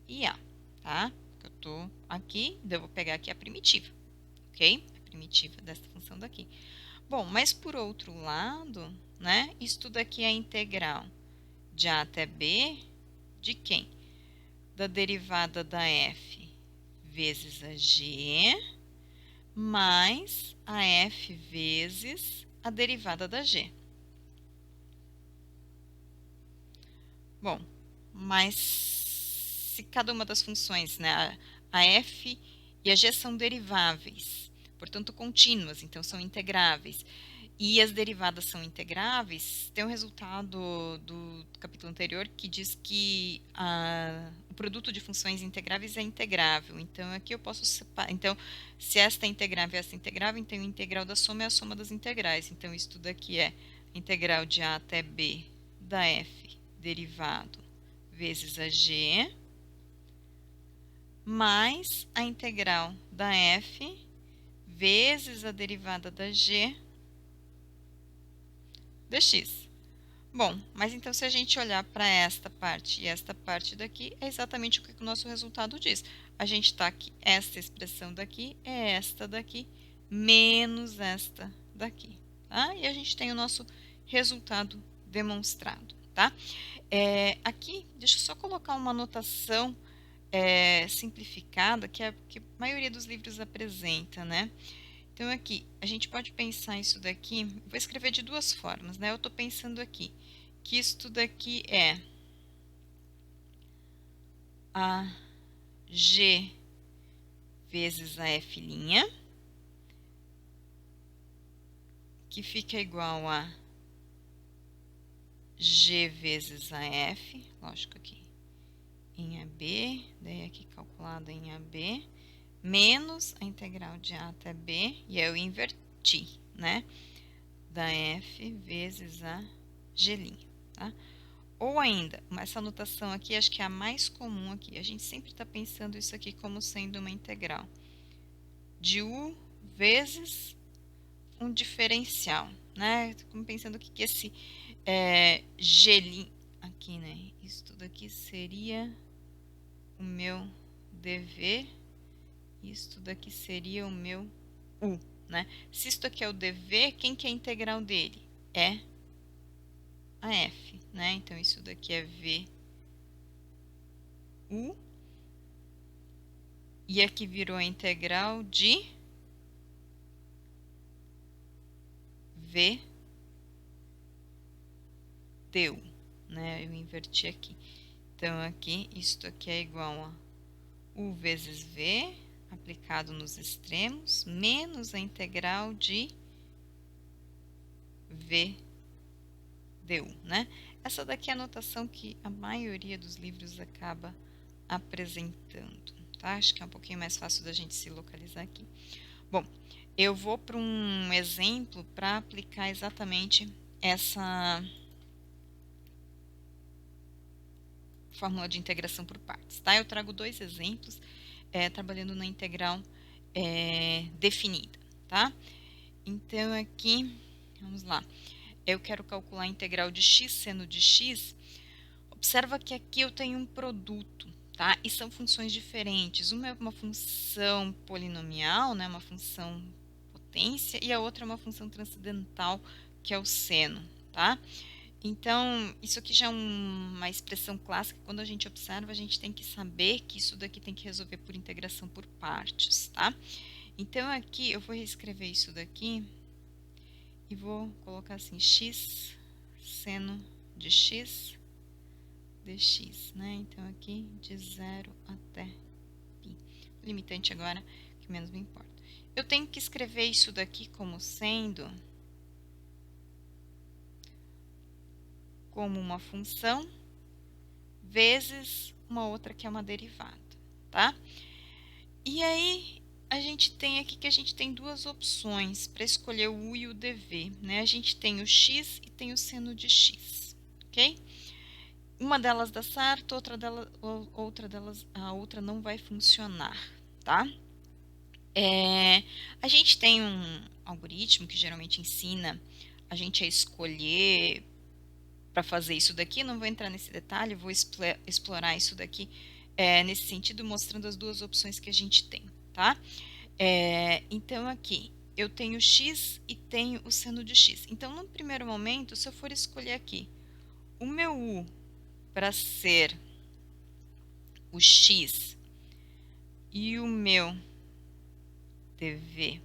e a, tá? Eu estou aqui, eu vou pegar aqui a primitiva, ok? A primitiva dessa função daqui. Bom, mas por outro lado, né? Isto daqui é a integral de a até b de quem? Da derivada da f vezes a g, mais a f vezes a derivada da g. Bom, mas se cada uma das funções, né, a f e a g são deriváveis, portanto contínuas, então são integráveis, e as derivadas são integráveis, tem um resultado do capítulo anterior que diz que o produto de funções integráveis é integrável. Então, aqui eu posso separar. Então, se esta é integrável e esta é integrável, então a integral da soma é a soma das integrais. Então, isso daqui é a integral de a até b da f derivado vezes a g, mais a integral da f vezes a derivada da g dx. Bom, mas então se a gente olhar para esta parte e esta parte daqui, é exatamente o que o nosso resultado diz. A gente está aqui, esta expressão daqui é esta daqui, menos esta daqui, tá? E a gente tem o nosso resultado demonstrado, tá? Aqui, deixa eu só colocar uma anotação simplificada, que é que a maioria dos livros apresenta, né? Então, aqui, a gente pode pensar isso daqui, vou escrever de duas formas, né? Eu estou pensando aqui, que isto daqui é a g vezes a f', que fica igual a g vezes a f, lógico aqui, em AB, daí aqui calculado em AB, menos a integral de a até b, e eu inverti, né? Da f vezes a g', tá? Ou ainda, essa notação aqui, acho que é a mais comum aqui. A gente sempre está pensando isso aqui como sendo uma integral de u vezes um diferencial, né? Estou pensando aqui que esse g' aqui, né? Isso tudo aqui seria o meu dv, isso tudo aqui seria o meu u, né? Se isso aqui é o dv, quem que é a integral dele? É a f, né? Então, isso daqui é v u, e aqui virou a integral de v du, né? Eu inverti aqui. Então, aqui, isto aqui é igual a u vezes v, aplicado nos extremos, menos a integral de v du, né? Essa daqui é a notação que a maioria dos livros acaba apresentando, tá? Acho que é um pouquinho mais fácil da gente se localizar aqui. Bom, eu vou para um exemplo para aplicar exatamente essa fórmula de integração por partes, tá? Eu trago dois exemplos trabalhando na integral definida, tá? Então, aqui, vamos lá. Eu quero calcular a integral de x seno de x. Observa que aqui eu tenho um produto, tá? E são funções diferentes. Uma é uma função polinomial, né? Uma função potência, e a outra é uma função transcendental, que é o seno, tá? Então, isso aqui já é uma expressão clássica. Quando a gente observa, a gente tem que saber que isso daqui tem que resolver por integração por partes, tá? Então, aqui eu vou reescrever isso daqui e vou colocar assim, x seno de x dx, né? Então, aqui de 0 até π. O limitante agora que menos me importa. Eu tenho que escrever isso daqui como sendo como uma função vezes uma outra que é uma derivada, tá? E aí, a gente tem aqui que a gente tem duas opções para escolher o u e o dv, né? A gente tem o x e tem o seno de x, ok? Uma delas dá certo, a outra não vai funcionar, tá? A gente tem um algoritmo que geralmente ensina a gente a escolher para fazer isso daqui. Não vou entrar nesse detalhe, vou explorar isso daqui nesse sentido, mostrando as duas opções que a gente tem, tá? Então, aqui, eu tenho x e tenho o seno de x. Então, no primeiro momento, se eu for escolher aqui o meu u para ser o x e o meu dv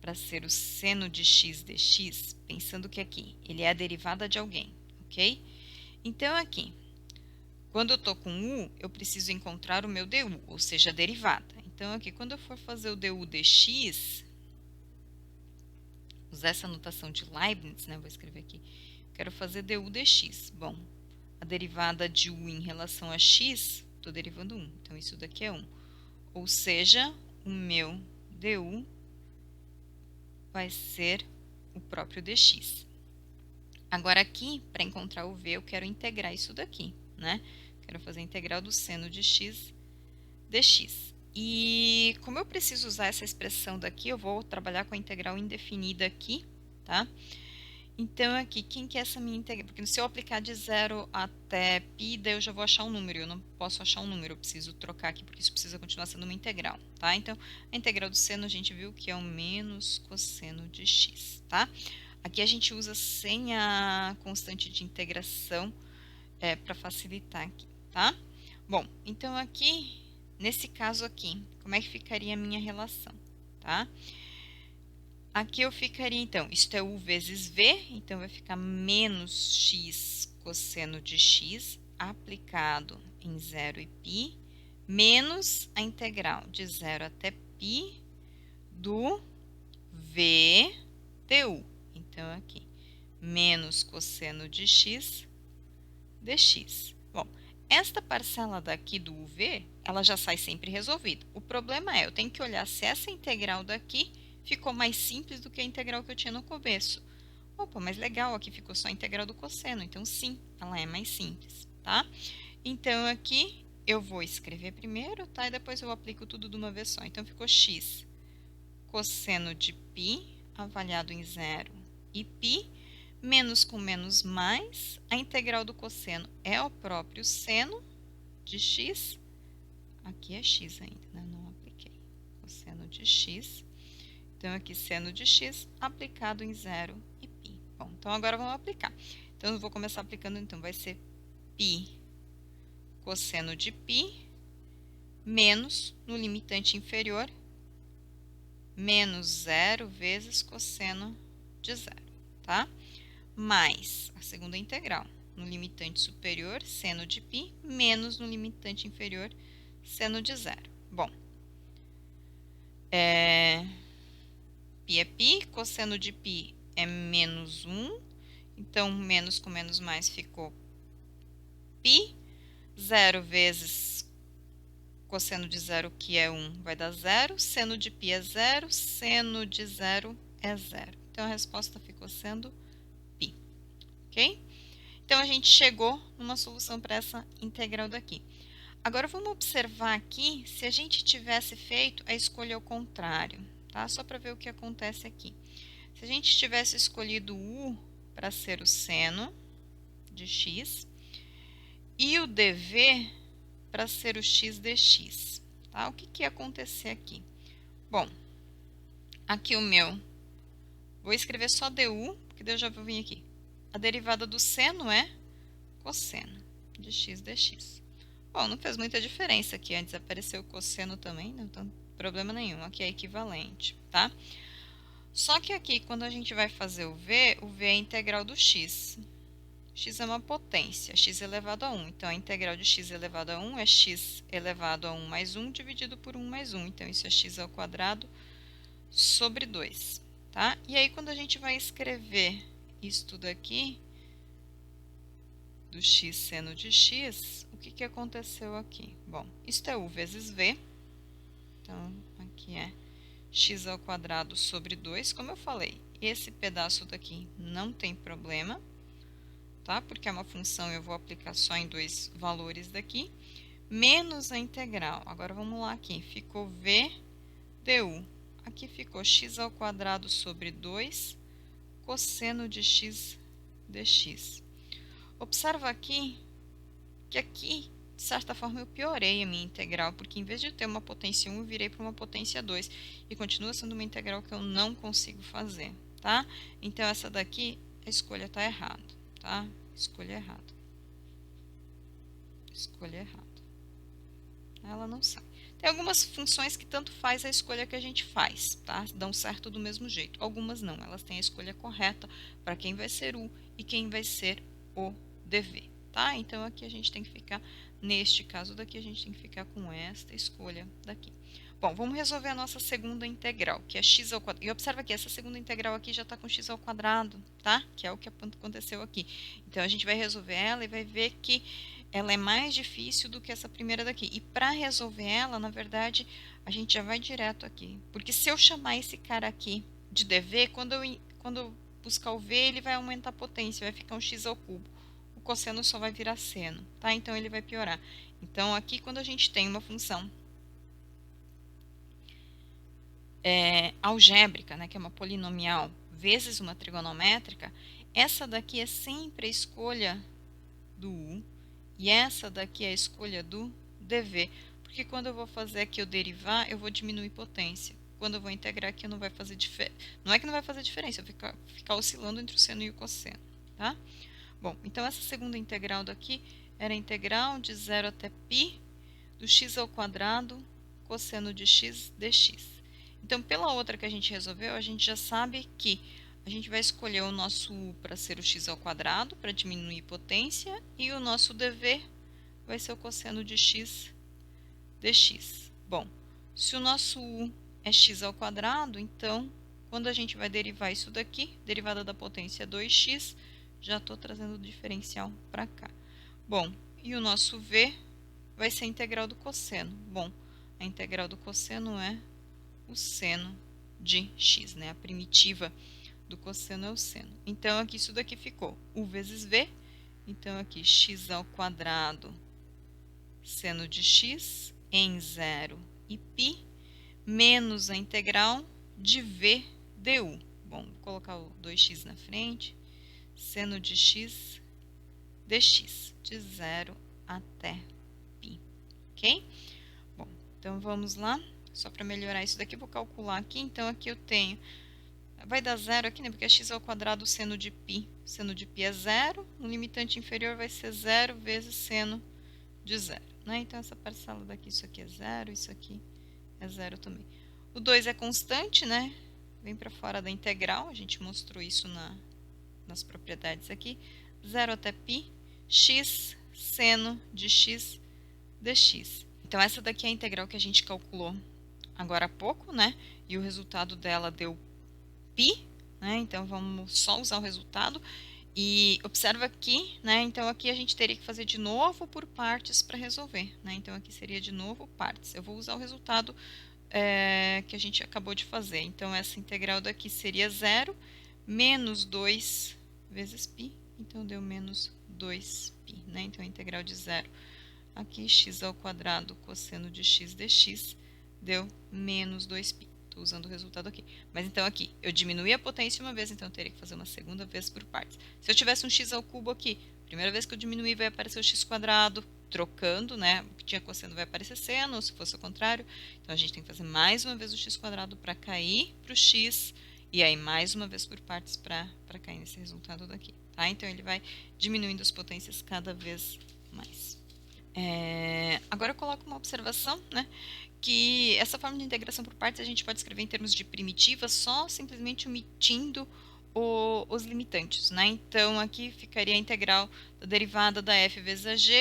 para ser o seno de x dx, pensando que aqui ele é a derivada de alguém, ok? Então aqui, quando eu estou com u, eu preciso encontrar o meu du, ou seja, a derivada. Então aqui, quando eu for fazer o du dx, usar essa notação de Leibniz, né? Vou escrever aqui. Quero fazer du dx. Bom, a derivada de u em relação a x, estou derivando 1. Então, isso daqui é 1. Ou seja, o meu du vai ser o próprio dx. Agora, aqui, para encontrar o v, eu quero integrar isso daqui, né? Quero fazer a integral do seno de x dx. E como eu preciso usar essa expressão daqui, eu vou trabalhar com a integral indefinida aqui, tá? Então, aqui, quem que é essa minha integral? Porque se eu aplicar de 0 até π, daí eu já vou achar um número. Eu não posso achar um número, eu preciso trocar aqui, porque isso precisa continuar sendo uma integral, tá? Então, a integral do seno a gente viu que é o menos cosseno de x, tá? Aqui a gente usa sem a constante de integração para facilitar aqui, tá? Bom, então aqui, nesse caso aqui, como é que ficaria a minha relação, tá? Aqui eu ficaria, então, isto é u vezes v, então vai ficar menos x cosseno de x aplicado em 0 e π, menos a integral de 0 até π do v du. Então, aqui, menos cosseno de x dx. Bom, esta parcela daqui do uv, ela já sai sempre resolvida. O problema é, eu tenho que olhar se essa integral daqui ficou mais simples do que a integral que eu tinha no começo. Opa, mas legal, aqui ficou só a integral do cosseno, então sim, ela é mais simples, tá? Então, aqui eu vou escrever primeiro, tá? E depois eu aplico tudo de uma vez só. Então, ficou x cosseno de π, avaliado em 0 e π, menos com menos mais, a integral do cosseno é o próprio seno de x, aqui é x ainda, né? Não apliquei, cosseno de x, então aqui seno de x aplicado em 0 e π. Bom, então agora vamos aplicar. Então eu vou começar aplicando, então vai ser π cosseno de π menos, no limitante inferior, menos 0 vezes cosseno de 0, tá? Mais a segunda integral, no limitante superior, seno de π, menos no limitante inferior, seno de 0. Bom, π é π, cosseno de π é menos 1, então menos com menos mais ficou π, 0 vezes cosseno de 0, que é 1, vai dar 0, seno de π é 0, seno de 0 é 0. Então, a resposta ficou sendo π, ok? Então, a gente chegou numa solução para essa integral daqui. Agora, vamos observar aqui se a gente tivesse feito a escolha ao contrário, tá? Só para ver o que acontece aqui. Se a gente tivesse escolhido u para ser o seno de x e o dv para ser o x dx, tá? O que ia acontecer aqui? Bom, aqui o meu, vou escrever só du, porque daí eu já vou vir aqui. A derivada do seno é cosseno de x dx. Bom, não fez muita diferença aqui, antes apareceu o cosseno também, não tem problema nenhum, aqui é equivalente, tá? Só que aqui, quando a gente vai fazer o v é a integral do x. X é uma potência, x elevado a 1. Então, a integral de x elevado a 1 é x elevado a 1 mais 1 dividido por 1 mais 1. Então, isso é x ao quadrado sobre 2, tá? E aí, quando a gente vai escrever isto daqui, do x seno de x, o que aconteceu aqui? Bom, isto é u vezes v. Então, aqui é x ao quadrado sobre 2. Como eu falei, esse pedaço daqui não tem problema, tá? Porque é uma função, eu vou aplicar só em dois valores daqui, menos a integral. Agora, vamos lá aqui, ficou v du. Aqui ficou x ao quadrado sobre 2, cosseno de x dx. Observa aqui, que aqui, de certa forma, eu piorei a minha integral, porque em vez de ter uma potência 1, eu virei para uma potência 2, e continua sendo uma integral que eu não consigo fazer, tá? Então, essa daqui, a escolha está errada, tá? Escolha errada. Escolha errada. Ela não sai. Tem algumas funções que tanto faz a escolha que a gente faz, tá? Dão certo do mesmo jeito. Algumas não, elas têm a escolha correta para quem vai ser o e quem vai ser o dever, tá? Então aqui a gente tem que ficar, neste caso daqui, a gente tem que ficar com esta escolha daqui. Bom, vamos resolver a nossa segunda integral, que é x ao quadrado. E observa que essa segunda integral aqui já está com x ao quadrado, tá? Que é o que aconteceu aqui. Então, a gente vai resolver ela e vai ver que ela é mais difícil do que essa primeira daqui. E para resolver ela, na verdade, a gente já vai direto aqui. Porque se eu chamar esse cara aqui de dv, quando eu buscar o v, ele vai aumentar a potência, vai ficar um x ao cubo. O cosseno só vai virar seno, tá? Então, ele vai piorar. Então, aqui, quando a gente tem uma função algébrica, né, que é uma polinomial, vezes uma trigonométrica, essa daqui é sempre a escolha do u e essa daqui é a escolha do dv, porque quando eu vou fazer aqui o derivar, eu vou diminuir potência. Quando eu vou integrar aqui, não vai fazer diferença. Não é que não vai fazer diferença, eu vou ficar oscilando entre o seno e o cosseno, tá? Bom, então essa segunda integral daqui era a integral de 0 até π do x ao quadrado cosseno de x dx. Então, pela outra que a gente resolveu, a gente já sabe que a gente vai escolher o nosso u para ser o x ao quadrado, para diminuir potência, e o nosso dv vai ser o cosseno de x dx. Bom, se o nosso u é x ao quadrado, então, quando a gente vai derivar isso daqui, derivada da potência é 2x, já estou trazendo o diferencial para cá. Bom, e o nosso v vai ser a integral do cosseno. Bom, a integral do cosseno é o seno de x, né? A primitiva do cosseno é o seno. Então, aqui isso daqui ficou u vezes v. Então, aqui x ao quadrado seno de x em 0 e π, menos a integral de v du. Bom, vou colocar o 2x na frente. Seno de x dx, de 0 até π. Ok? Bom, então vamos lá. Só para melhorar isso daqui, vou calcular aqui. Então, aqui eu tenho... Vai dar zero aqui, né? Porque é x ao quadrado seno de π. Seno de π é zero. No limitante inferior vai ser zero vezes seno de zero, né? Então, essa parcela daqui, isso aqui é zero, isso aqui é zero também. O 2 é constante, né? Vem para fora da integral. A gente mostrou isso nas propriedades aqui. 0 até π, x seno de x dx. Então, essa daqui é a integral que a gente calculou agora há pouco, né? E o resultado dela deu π, né? Então, vamos só usar o resultado. E observa aqui, né? Então, aqui a gente teria que fazer de novo por partes para resolver, né? Então, aqui seria de novo partes. Eu vou usar o resultado que a gente acabou de fazer. Então, essa integral daqui seria 0 menos 2 vezes π. Então, deu menos 2π, né? Então, a integral de 0 aqui, x ao quadrado cosseno de x dx, deu menos 2π. Estou usando o resultado aqui. Mas então aqui, eu diminuí a potência uma vez, então eu teria que fazer uma segunda vez por partes. Se eu tivesse um x ao cubo aqui, primeira vez que eu diminuir vai aparecer o x quadrado, trocando, né? O que tinha cosseno vai aparecer seno, ou se fosse o contrário. Então a gente tem que fazer mais uma vez o x quadrado para cair para o x, e aí mais uma vez por partes para cair nesse resultado daqui, tá? Então ele vai diminuindo as potências cada vez mais. Agora eu coloco uma observação, né? Que essa forma de integração por partes a gente pode escrever em termos de primitiva só simplesmente omitindo os limitantes, né? Então, aqui ficaria a integral da derivada da f vezes a g,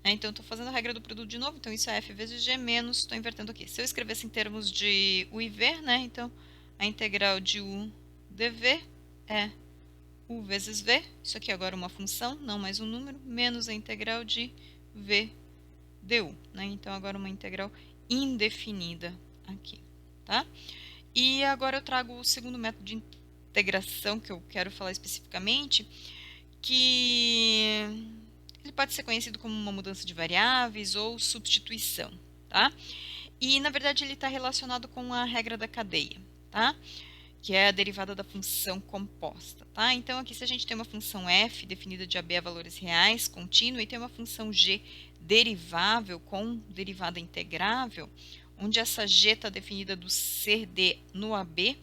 né? Então, estou fazendo a regra do produto de novo, então isso é f vezes g menos, estou invertendo aqui. Se eu escrevesse em termos de u e v, né? Então, a integral de u dv é u vezes v, isso aqui agora é uma função, não mais um número, menos a integral de v du, né? Então, agora uma integral indefinida aqui, tá? E agora eu trago o segundo método de integração que eu quero falar especificamente, que ele pode ser conhecido como uma mudança de variáveis ou substituição, tá? E, na verdade, ele está relacionado com a regra da cadeia, tá? Que é a derivada da função composta, tá? Então, aqui se a gente tem uma função f definida de AB a valores reais, contínua, e tem uma função g derivável com derivada integrável, onde essa g está definida do ser d no AB,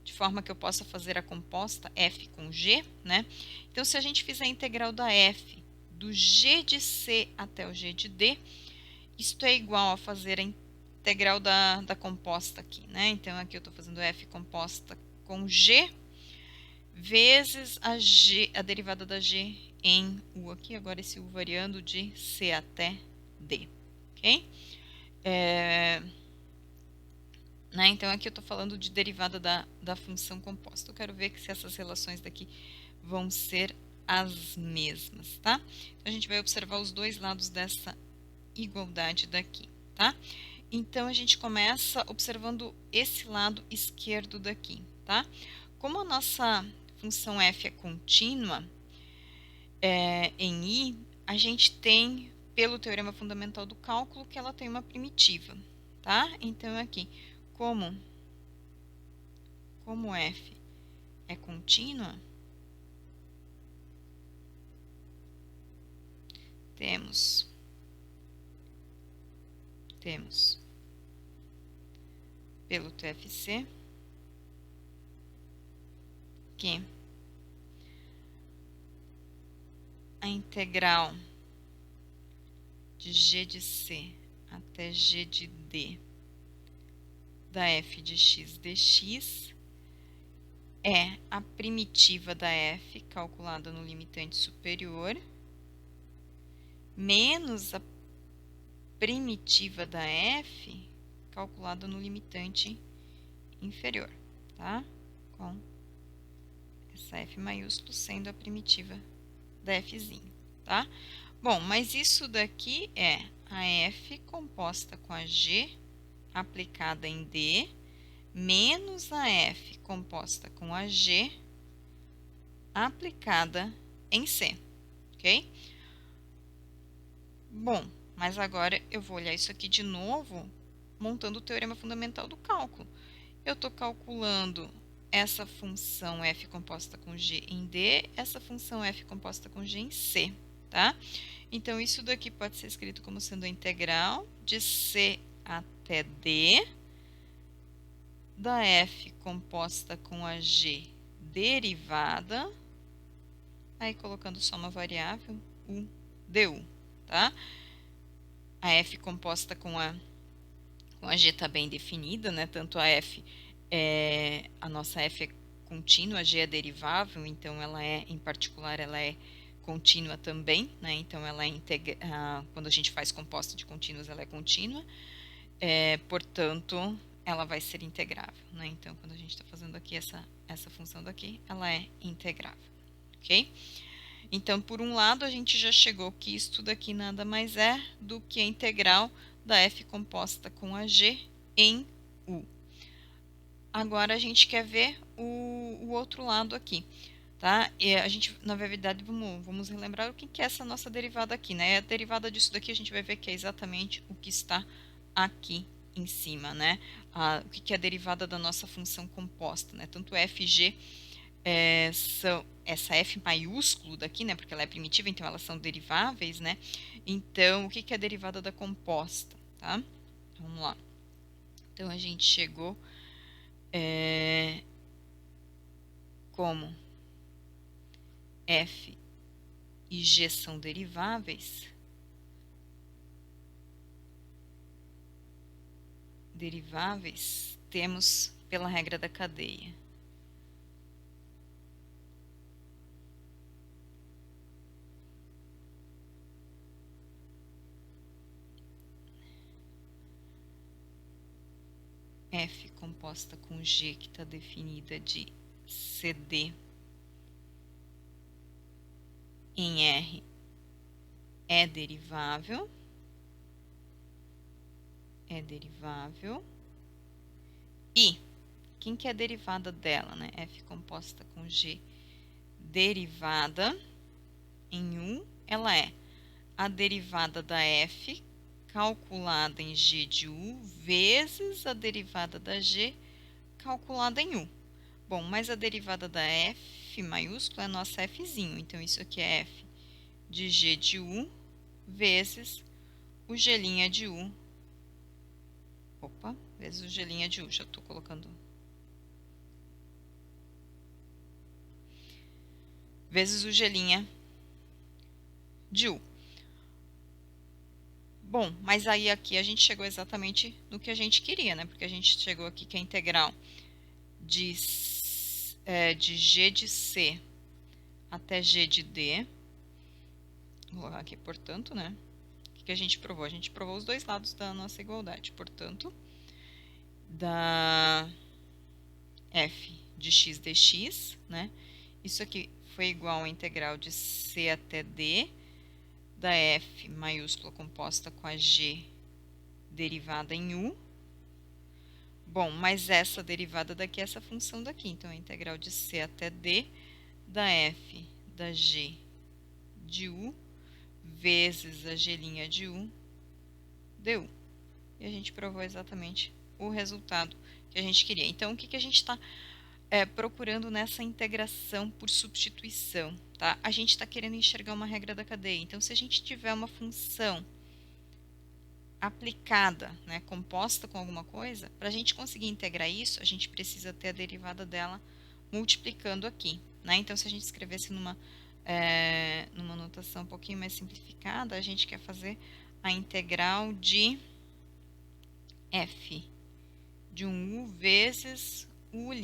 de forma que eu possa fazer a composta f com g, né? Então, se a gente fizer a integral da f do g de c até o g de d, isto é igual a fazer a integral da composta aqui, né? Então, aqui eu estou fazendo f composta com g vezes a derivada da g em u aqui, agora esse u variando de c até d, ok? Né? Então, aqui eu estou falando de derivada da função composta. Eu quero ver se essas relações daqui vão ser as mesmas, tá? Então, a gente vai observar os dois lados dessa igualdade daqui, tá? Então, a gente começa observando esse lado esquerdo daqui, tá? Como a nossa função f é contínua em i, a gente tem, pelo teorema fundamental do cálculo, que ela tem uma primitiva, tá? Então, aqui, como f é contínua, temos pelo TFC que a integral de g de c até g de d da f de x dx é a primitiva da f calculada no limitante superior menos a primitiva da f calculada no limitante inferior, tá? Com essa f maiúsculo sendo a primitiva da fzinho, tá? Bom, mas isso daqui é a f composta com a g aplicada em d menos a f composta com a g aplicada em c, ok? Bom, mas agora eu vou olhar isso aqui de novo, montando o teorema fundamental do cálculo. Eu estou calculando essa função f composta com g em d, essa função f composta com g em c, tá? Então, isso daqui pode ser escrito como sendo a integral de c até d da f composta com a g derivada, aí colocando só uma variável, u du, tá? A f composta com a g está bem definida, né? Tanto a f, a nossa f é contínua, a g é derivável, então ela é, em particular, ela é contínua também, né? Então ela é quando a gente faz composta de contínuas, ela é contínua, portanto, ela vai ser integrável, né? Então, quando a gente está fazendo aqui essa função daqui, ela é integrável, ok? Então, por um lado, a gente já chegou que isso daqui nada mais é do que a integral da f composta com a g em u. Agora, a gente quer ver o outro lado aqui, tá? E a gente, na verdade, vamos relembrar o que é essa nossa derivada aqui, né? A derivada disso daqui a gente vai ver que é exatamente o que está aqui em cima, né? O que é a derivada da nossa função composta, né? Tanto f e g são essa f maiúsculo daqui, né? Porque ela é primitiva, então elas são deriváveis, né? Então, o que é a derivada da composta, tá? Vamos lá. Então, a gente chegou como f e g são deriváveis, temos pela regra da cadeia. F composta com G, que está definida de CD em R, é derivável. E quem que é a derivada dela, né? F composta com G derivada em U, ela é a derivada da F calculada em G de U vezes a derivada da G calculada em U. Bom, mas a derivada da F maiúscula é a nossa Fzinho, então isso aqui é F de G de U vezes o G' de U. Vezes o G' de U, já estou colocando. Vezes o G' de U. Bom, mas aí aqui a gente chegou exatamente no que a gente queria, né? Porque a gente chegou aqui que a integral de g de c até g de d, vou colocar aqui, portanto, né? O que a gente provou? A gente provou os dois lados da nossa igualdade. Portanto, da f de x dx, né? Isso aqui foi igual à integral de c até d da f maiúscula composta com a g derivada em u. Bom, mas essa derivada daqui é essa função daqui. Então, a integral de c até d da f da g de u vezes a g' de u du. E a gente provou exatamente o resultado que a gente queria. Então, o que a gente está procurando nessa integração por substituição? Tá? A gente está querendo enxergar uma regra da cadeia. Então, se a gente tiver uma função aplicada, né, composta com alguma coisa, para a gente conseguir integrar isso, a gente precisa ter a derivada dela multiplicando aqui. Né? Então, se a gente escrevesse numa notação um pouquinho mais simplificada, a gente quer fazer a integral de f de um u vezes u'.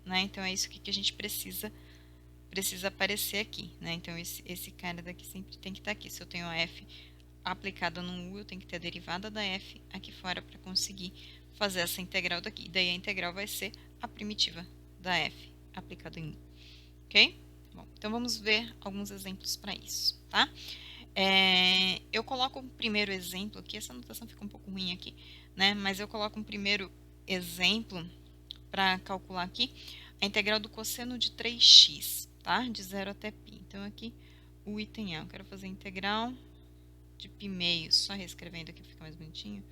Né? Então, é isso que a gente precisa aparecer aqui. Né? Então, esse cara daqui sempre tem que estar aqui. Se eu tenho a f aplicada no u, eu tenho que ter a derivada da f aqui fora para conseguir fazer essa integral daqui. Daí a integral vai ser a primitiva da f aplicada em u. Ok? Bom, então vamos ver alguns exemplos para isso, tá? Eu coloco um primeiro exemplo aqui, essa anotação fica um pouco ruim aqui, né? Mas eu coloco um primeiro exemplo para calcular aqui a integral do cosseno de 3x, tá? De 0 até π. Então, aqui, o item A, eu quero fazer a integral de π meios, só reescrevendo aqui para ficar mais bonitinho,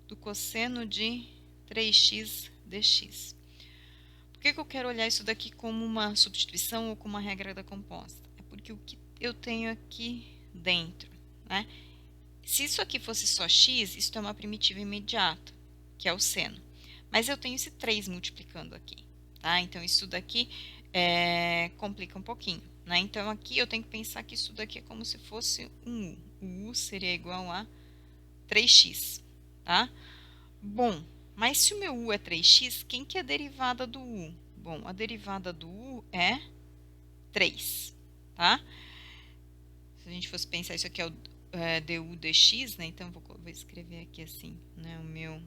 do cosseno de 3x dx. Por que eu quero olhar isso daqui como uma substituição ou como uma regra da composta? É porque o que eu tenho aqui dentro, né? Se isso aqui fosse só x, isso é uma primitiva imediata, que é o seno. Mas eu tenho esse 3 multiplicando aqui, tá? Então, isso daqui complica um pouquinho, né? Então, aqui eu tenho que pensar que isso daqui é como se fosse um u. O u seria igual a 3x, tá? Bom, mas se o meu u é 3x, quem que é a derivada do u? Bom, a derivada do u é 3, tá? Se a gente fosse pensar, isso aqui é o du dx, né? Então, vou escrever aqui assim, né? O meu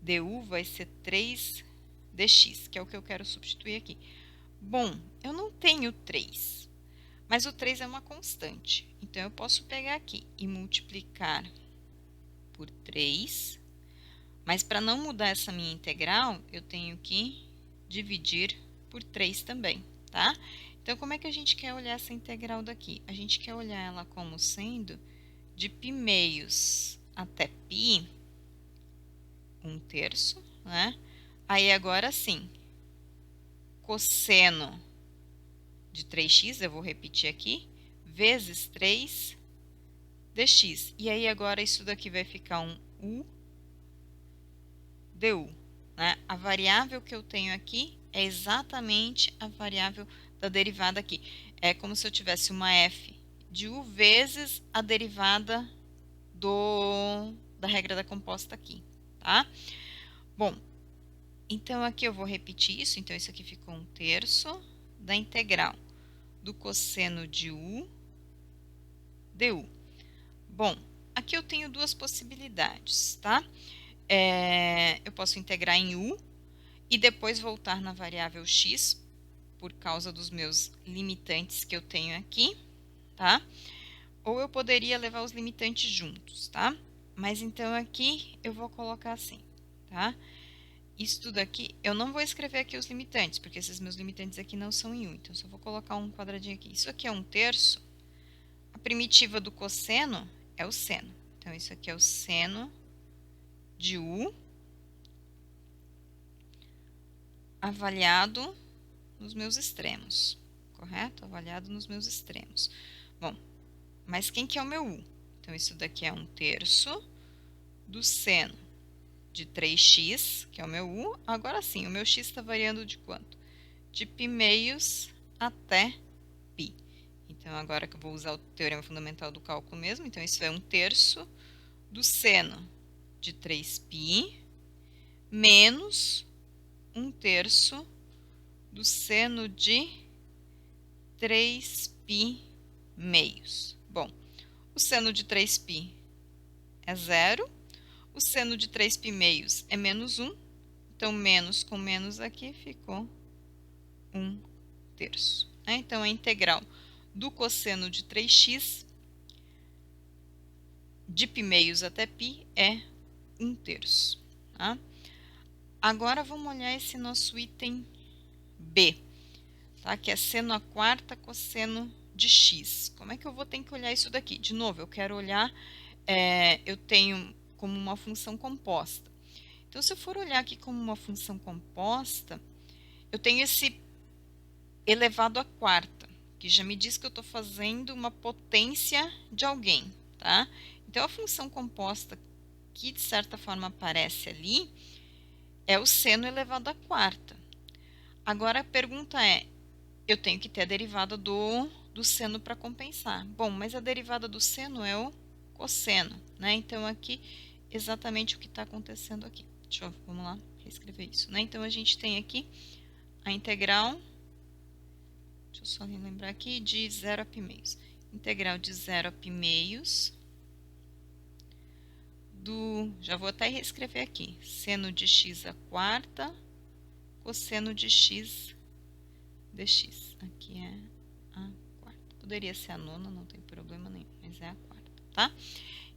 du vai ser 3 dx, que é o que eu quero substituir aqui. Bom, eu não tenho 3, mas o 3 é uma constante. Então, eu posso pegar aqui e multiplicar por 3, mas para não mudar essa minha integral, eu tenho que dividir por 3 também, tá? Então, como é que a gente quer olhar essa integral daqui? A gente quer olhar ela como sendo de π meios até π, 1/3, né? Aí, agora sim, cosseno de 3x, eu vou repetir aqui, vezes 3 dx. E aí, agora, isso daqui vai ficar um u du. Né? A variável que eu tenho aqui é exatamente a variável da derivada aqui. É como se eu tivesse uma f de u vezes a derivada da regra da composta aqui, tá? Bom, então aqui eu vou repetir isso. Então, isso aqui ficou 1/3 da integral do cosseno de u du. Bom, aqui eu tenho duas possibilidades, tá? Eu posso integrar em u e depois voltar na variável x, por causa dos meus limitantes que eu tenho aqui, tá? Ou eu poderia levar os limitantes juntos, tá? Mas então aqui eu vou colocar assim, tá? Isso tudo aqui, eu não vou escrever aqui os limitantes, porque esses meus limitantes aqui não são em u, então só vou colocar um quadradinho aqui. Isso aqui é 1/3, a primitiva do cosseno é o seno. Então, isso aqui é o seno de u avaliado nos meus extremos, correto? Avaliado nos meus extremos. Bom, mas quem que é o meu u? Então, isso daqui é 1/3 do seno de 3x, que é o meu u. Agora sim, o meu x está variando de quanto? De π meios até π. Então, agora que eu vou usar o teorema fundamental do cálculo mesmo, então isso é 1/3 do seno de 3π menos 1/3 do seno de 3π meios. Bom, o seno de 3π é 0, o seno de 3π meios é -1, então menos com menos aqui ficou 1/3. Então, a integral do cosseno de 3x de π meios até π é 1/3. Tá? Agora, vamos olhar esse nosso item B, tá? Que é seno à quarta cosseno de x. Como é que eu vou ter que olhar isso daqui? De novo, eu quero olhar, eu tenho como uma função composta. Então, se eu for olhar aqui como uma função composta, eu tenho esse elevado à quarta, que já me diz que eu estou fazendo uma potência de alguém, tá? Então, a função composta que, de certa forma, aparece ali é o seno elevado à quarta. Agora, a pergunta é, eu tenho que ter a derivada do seno para compensar. Bom, mas a derivada do seno é o cosseno, né? Então, aqui, exatamente o que está acontecendo aqui. Vamos lá, reescrever isso, né? Então, a gente tem aqui a integral, deixa eu só lembrar aqui, de 0 a π meios. Integral de 0 a π meios já vou até reescrever aqui, seno de x à quarta, cosseno de x dx. Aqui é a quarta. Poderia ser a nona, não tem problema nenhum, mas é a quarta, tá?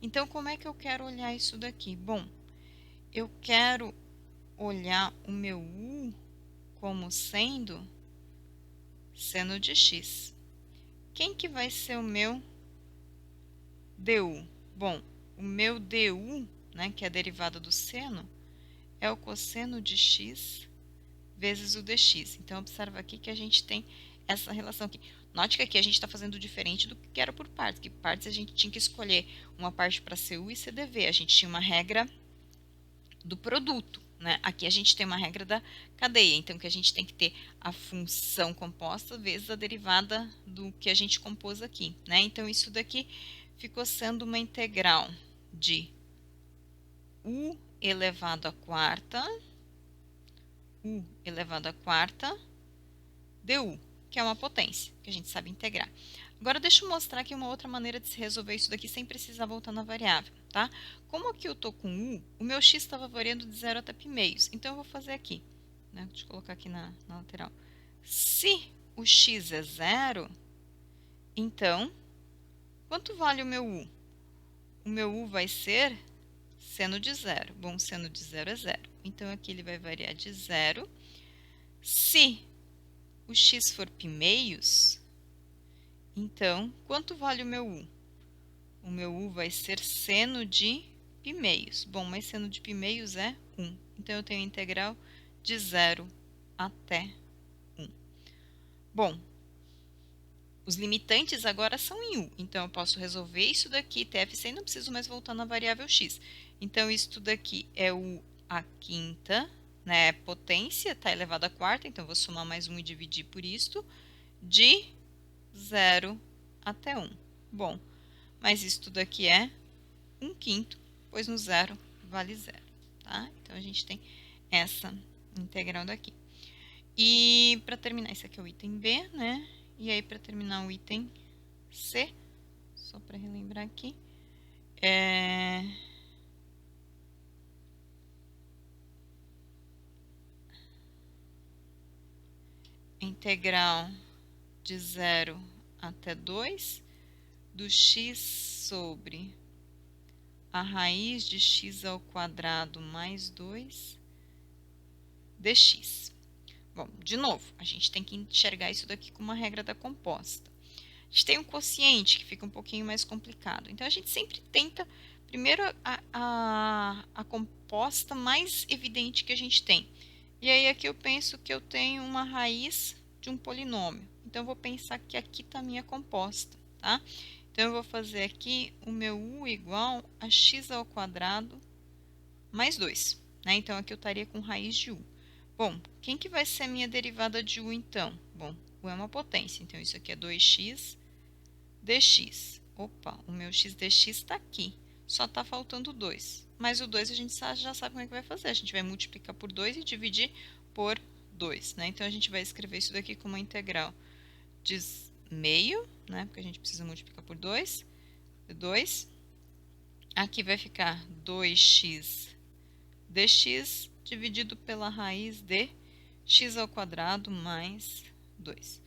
Então, como é que eu quero olhar isso daqui? Bom, eu quero olhar o meu u como sendo seno de x. Quem que vai ser o meu du? Bom, o meu du, né, que é a derivada do seno, é o cosseno de x vezes o dx. Então, observa aqui que a gente tem essa relação aqui. Note que aqui a gente está fazendo diferente do que era por partes, que partes a gente tinha que escolher uma parte para ser u e ser dv. A gente tinha uma regra do produto, né? Aqui a gente tem uma regra da cadeia, então que a gente tem que ter a função composta vezes a derivada do que a gente compôs aqui, né? Então, isso daqui ficou sendo uma integral de u elevado à quarta du, que é uma potência, que a gente sabe integrar. Agora, deixa eu mostrar aqui uma outra maneira de se resolver isso daqui sem precisar voltar na variável, tá? Como aqui eu estou com u, o meu x estava variando de 0 até π meios, então eu vou fazer aqui, né? Deixa eu colocar aqui na lateral. Se o x é 0, então, quanto vale o meu u? O meu u vai ser seno de 0. Bom, seno de 0 é 0. Então, aqui ele vai variar de 0. Se o x for π meios, então, quanto vale o meu u? O meu u vai ser seno de π meios. Bom, mas seno de π meios é 1. Então, eu tenho a integral de 0 até 1. Bom, os limitantes agora são em u. Então, eu posso resolver isso daqui, TFC, e não preciso mais voltar na variável x. Então, isso daqui é u à quinta, né? Potência, está elevado à quarta, então, eu vou somar mais 1 e dividir por isto, de 0 até 1. Bom, mas isso tudo aqui é 1/5, pois no 0 vale 0, tá? Então, a gente tem essa integral daqui. E, para terminar, esse aqui é o item B, né? E aí, para terminar o item C, só para relembrar aqui, integral de 0 até 2 do x sobre a raiz de x ao quadrado mais 2 dx. Bom, de novo, a gente tem que enxergar isso daqui como uma regra da composta. A gente tem um quociente que fica um pouquinho mais complicado. Então, a gente sempre tenta, primeiro, a composta mais evidente que a gente tem. E aí, aqui eu penso que eu tenho uma raiz de um polinômio. Então, eu vou pensar que aqui está a minha composta, tá? Então, eu vou fazer aqui o meu u igual a x ao quadrado mais 2, né? Então, aqui eu estaria com raiz de u. Bom, quem que vai ser a minha derivada de u, então? Bom, u é uma potência, então isso aqui é 2x dx. Opa, o meu x dx está aqui. Só está faltando 2. Mas o 2 a gente já sabe como é que vai fazer. A gente vai multiplicar por 2 e dividir por 2, né? Então, a gente vai escrever isso daqui como uma integral de meio, né? Porque a gente precisa multiplicar por 2. 2. Aqui vai ficar 2x dx dividido pela raiz de x ao quadrado mais 2.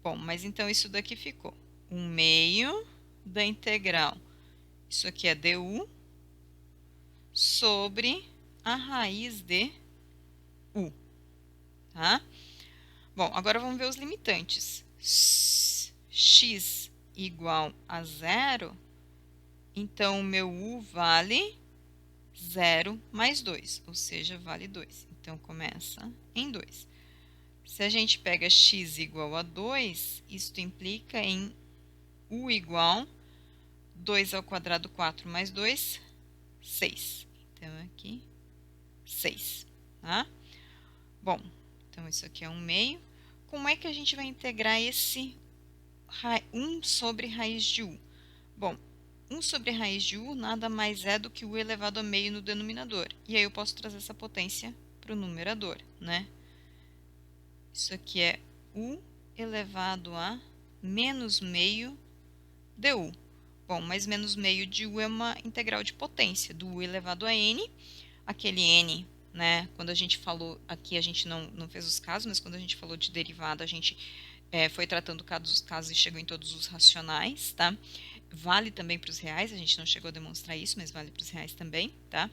Bom, mas então isso daqui ficou 1/2 da integral. Isso aqui é du sobre a raiz de u, tá? Bom, agora vamos ver os limitantes. X igual a 0, então o meu u vale 0 mais 2, ou seja, vale 2. Então, começa em 2. Se a gente pega x igual a 2, isto implica em u igual 2 ao quadrado, 4 mais 2, 6. Então, aqui, 6, tá? Bom, então isso aqui é 1/2. Como é que a gente vai integrar esse 1 sobre raiz de u? Bom, 1 sobre raiz de u nada mais é do que u elevado a meio no denominador. E aí eu posso trazer essa potência para o numerador, né? Isso aqui é u elevado a menos meio de u. Bom, mas menos meio de u é uma integral de potência, do u elevado a n. Aquele n, né, quando a gente falou aqui, a gente não fez os casos, mas quando a gente falou de derivada, a gente foi tratando casos e chegou em todos os racionais, tá? Vale também para os reais, a gente não chegou a demonstrar isso, mas vale para os reais também, tá?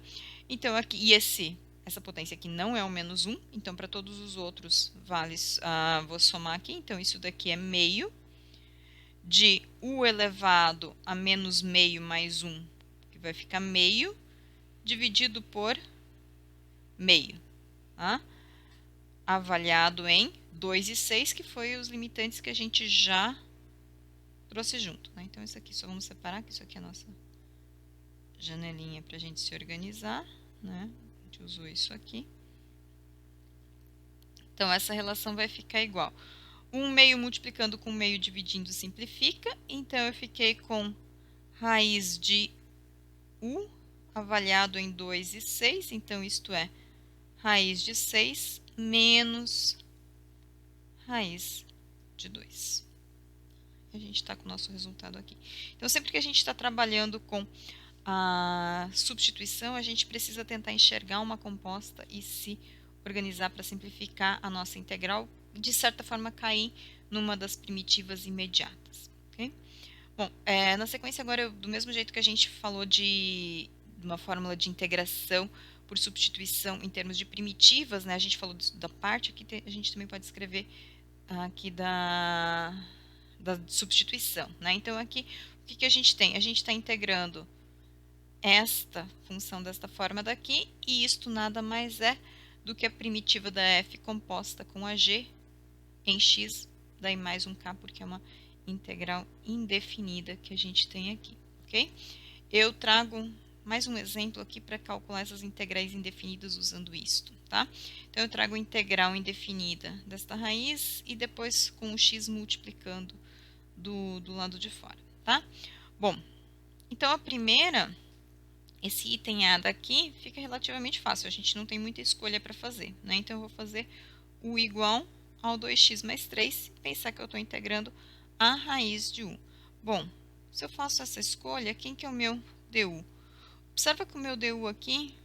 Então, aqui, e essa potência aqui não é o menos 1, então para todos os outros vales, vou somar aqui, então isso daqui é meio de u elevado a menos meio mais 1, que vai ficar meio, dividido por meio, tá? Avaliado em 2 e 6, que foi os limitantes que a gente já trouxe junto, né? Então, isso aqui só vamos separar, que isso aqui é a nossa janelinha para a gente se organizar, né? A gente usou isso aqui. Então, essa relação vai ficar igual. 1/2 multiplicando com meio dividindo simplifica. Então, eu fiquei com raiz de u avaliado em 2 e 6. Então, isto é raiz de 6 menos raiz de 2. A gente está com o nosso resultado aqui. Então, sempre que a gente está trabalhando com a substituição, a gente precisa tentar enxergar uma composta e se organizar para simplificar a nossa integral e, de certa forma, cair numa das primitivas imediatas. Okay? Bom, na sequência agora, do mesmo jeito que a gente falou de uma fórmula de integração por substituição em termos de primitivas, né? A gente falou da parte, aqui a gente também pode escrever aqui da substituição, né? Então, aqui, o que a gente tem? A gente está integrando esta função desta forma daqui, e isto nada mais é do que a primitiva da f composta com a g em x, daí mais um k, porque é uma integral indefinida que a gente tem aqui, ok? Eu trago mais um exemplo aqui para calcular essas integrais indefinidas usando isto, tá? Então, eu trago a integral indefinida desta raiz e depois com o x multiplicando do lado de fora, tá? Bom, então a primeira, esse item A daqui, fica relativamente fácil, a gente não tem muita escolha para fazer, né? Então, eu vou fazer u igual ao 2x mais 3, e pensar que eu estou integrando a raiz de u. Bom, se eu faço essa escolha, quem que é o meu du? Observa que o meu du aqui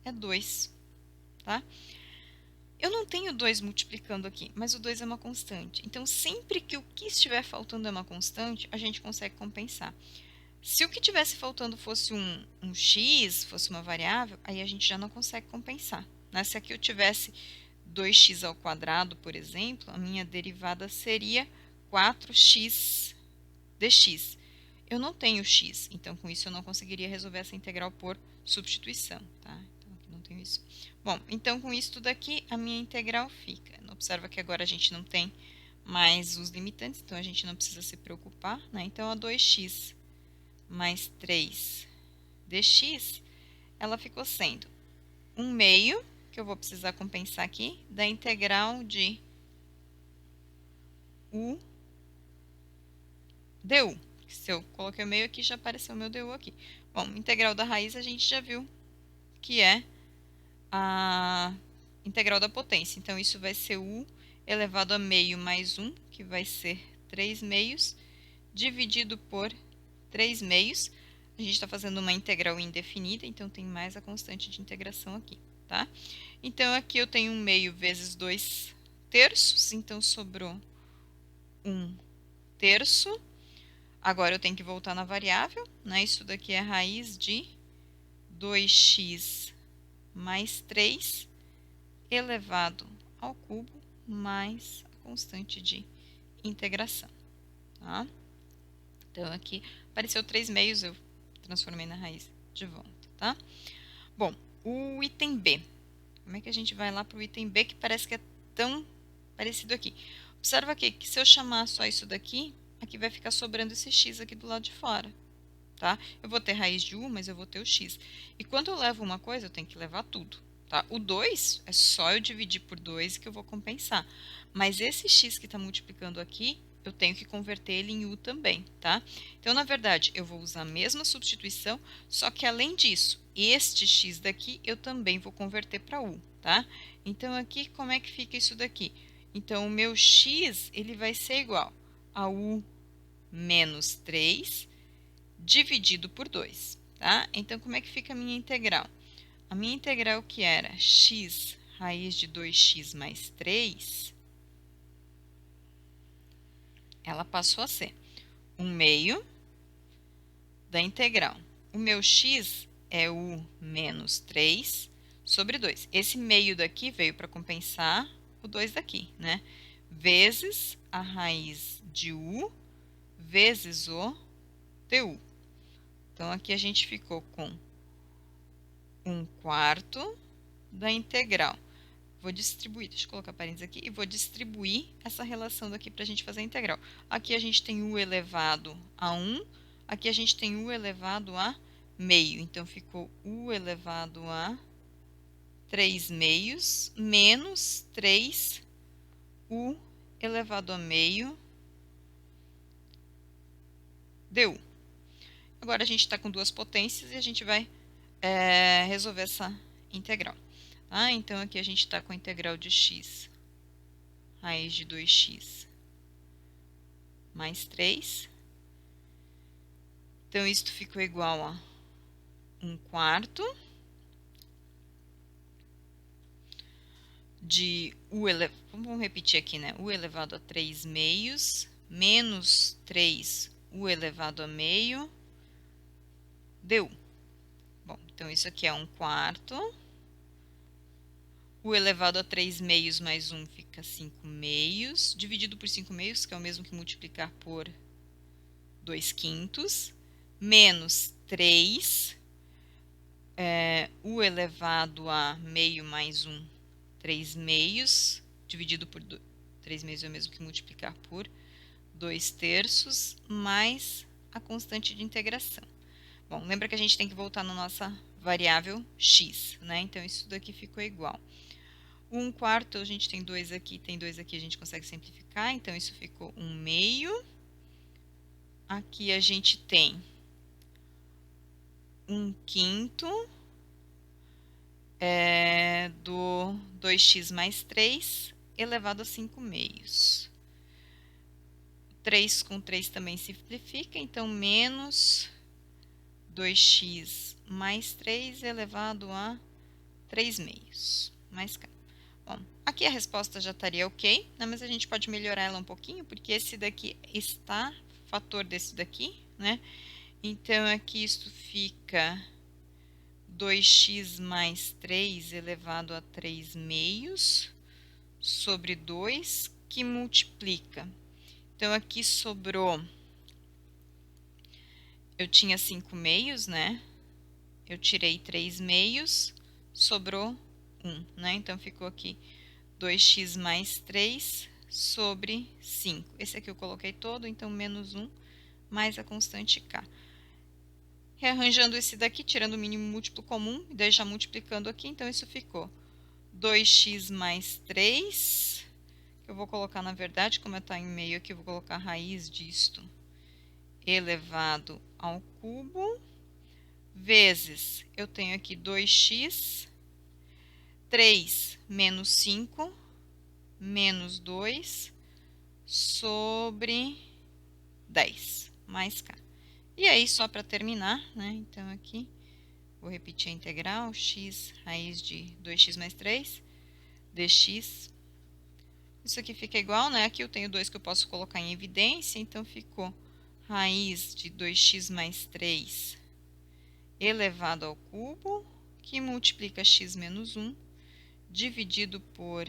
é 2, tá? Eu não tenho 2 multiplicando aqui, mas o 2 é uma constante. Então, sempre que o que estiver faltando é uma constante, a gente consegue compensar. Se o que estivesse faltando fosse um x, fosse uma variável, aí a gente já não consegue compensar, né? Se aqui eu tivesse 2x ao quadrado, por exemplo, a minha derivada seria 4x dx. Eu não tenho x, então com isso eu não conseguiria resolver essa integral por substituição, tá? Então aqui não tenho isso. Bom, então com isso tudo aqui, a minha integral fica. Observa que agora a gente não tem mais os limitantes, então a gente não precisa se preocupar, né? Então a 2x mais 3 dx, ela ficou sendo 1/2, que eu vou precisar compensar aqui, da integral de u du. Se eu coloquei o meio aqui, já apareceu o meu du aqui. Bom, integral da raiz a gente já viu que é a integral da potência. Então, isso vai ser u elevado a meio mais 1, que vai ser 3 meios, dividido por 3 meios. A gente está fazendo uma integral indefinida, então tem mais a constante de integração aqui, tá? Então, aqui eu tenho 1 meio vezes 2 terços, então sobrou 1 terço. Agora eu tenho que voltar na variável, né? Isso daqui é a raiz de 2x mais 3 elevado ao cubo mais a constante de integração, tá? Então, aqui apareceu 3 meios, eu transformei na raiz de volta, tá? Bom, o item B. Como é que a gente vai lá para o item B, que parece que é tão parecido aqui? Observa aqui que se eu chamar só isso daqui, aqui vai ficar sobrando esse x aqui do lado de fora, tá? Eu vou ter raiz de u, mas eu vou ter o x. E quando eu levo uma coisa, eu tenho que levar tudo, tá? O 2 é só eu dividir por 2 que eu vou compensar. Mas esse x que está multiplicando aqui, eu tenho que converter ele em u também, tá? Então, na verdade, eu vou usar a mesma substituição, só que além disso, este x daqui eu também vou converter para u, tá? Então, aqui, como é que fica isso daqui? Então, o meu x, ele vai ser igual a u menos 3 dividido por 2, tá? Então, como é que fica a minha integral? A minha integral, que era x raiz de 2x mais 3, ela passou a ser 1 meio da integral. O meu x é u menos 3 sobre 2. Esse meio daqui veio para compensar o 2 daqui, né? Vezes a raiz de u vezes o du. Então, aqui a gente ficou com 1/4 da integral. Vou distribuir, deixa eu colocar parênteses aqui, e vou distribuir essa relação daqui para a gente fazer a integral. Aqui a gente tem u elevado a 1, aqui a gente tem u elevado a meio. Então, ficou u elevado a 3 meios menos 3 u elevado a meio du. Agora, a gente está com duas potências e a gente vai resolver essa integral. Ah, então aqui a gente está com a integral de x raiz de 2x mais 3. Então, isto ficou igual a 1/4 de u elevado, vamos repetir aqui, né? U elevado a 3 meios menos 3 u elevado a meio du. Bom, então isso aqui é 1/4. U elevado a 3 meios mais 1 fica 5 meios, dividido por 5 meios, que é o mesmo que multiplicar por 2/5, menos 3, u elevado a meio mais 1, 3 meios, dividido por 3 meios é o mesmo que multiplicar por 2/3, mais a constante de integração. Bom, lembra que a gente tem que voltar na nossa variável x, né? Então, isso daqui ficou igual. 1/4, a gente tem 2 aqui, a gente consegue simplificar, então isso ficou 1 meio. Aqui a gente tem 1/5 do 2x mais 3 elevado a 5 meios. 3 com 3 também simplifica, então menos 2x mais 3 elevado a 3 meios. Mais cá. Bom, aqui a resposta já estaria ok, né? Mas a gente pode melhorar ela um pouquinho, porque esse daqui está fator desse daqui, né? Então, aqui isso fica 2x mais 3 elevado a 3 meios sobre 2, que multiplica. Então, aqui sobrou, eu tinha 5 meios, né? Eu tirei 3 meios, sobrou 1, né? Então, ficou aqui 2x mais 3 sobre 5. Esse aqui eu coloquei todo, então menos 1 mais a constante k. Rearranjando esse daqui, tirando o mínimo múltiplo comum, e daí já multiplicando aqui, então isso ficou 2x mais 3, que eu vou colocar, na verdade, como está em meio aqui, eu vou colocar a raiz disto elevado ao cubo, vezes, eu tenho aqui 2x, 3 menos 5, menos 2, sobre 10, mais k. E aí, só para terminar, né? Então, aqui, vou repetir a integral, x raiz de 2x mais 3, dx. Isso aqui fica igual, né? Aqui eu tenho 2 que eu posso colocar em evidência, então ficou raiz de 2x mais 3 elevado ao cubo, que multiplica x menos 1, dividido por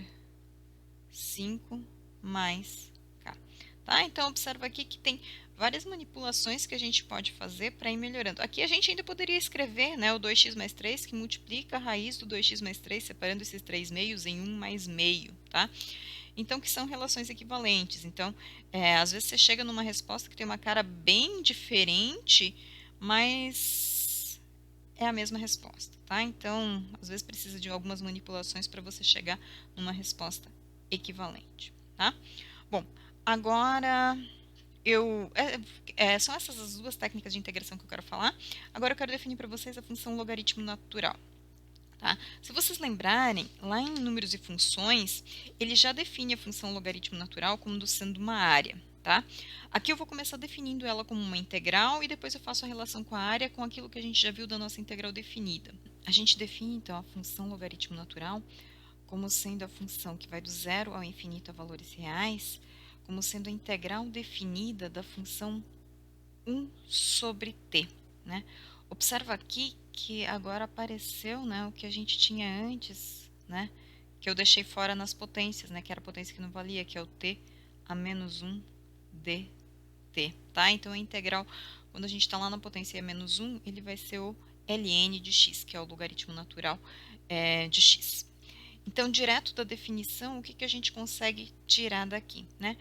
5 mais k. Tá? Então, observa aqui que tem várias manipulações que a gente pode fazer para ir melhorando. Aqui a gente ainda poderia escrever, né, o 2x mais 3, que multiplica a raiz do 2x mais 3, separando esses 3 meios em 1 mais meio, tá? Então, que são relações equivalentes. Então, às vezes você chega numa resposta que tem uma cara bem diferente, mas é a mesma resposta, tá? Então, às vezes precisa de algumas manipulações para você chegar numa resposta equivalente, tá? Bom, agora são essas as duas técnicas de integração que eu quero falar. Agora eu quero definir para vocês a função logaritmo natural. Tá? Se vocês lembrarem, lá em números e funções, ele já define a função logaritmo natural como sendo uma área. Tá? Aqui eu vou começar definindo ela como uma integral e depois eu faço a relação com a área com aquilo que a gente já viu da nossa integral definida. A gente define, então, a função logaritmo natural como sendo a função que vai do zero ao infinito a valores reais, como sendo a integral definida da função 1 sobre t. Né? Observa aqui que agora apareceu, né, o que a gente tinha antes, né, que eu deixei fora nas potências, né, que era a potência que não valia, que é o t a menos 1 dt. Tá? Então, a integral, quando a gente está lá na potência e a menos 1, ele vai ser o ln de x, que é o logaritmo natural de x. Então, direto da definição, o que a gente consegue tirar daqui? Né?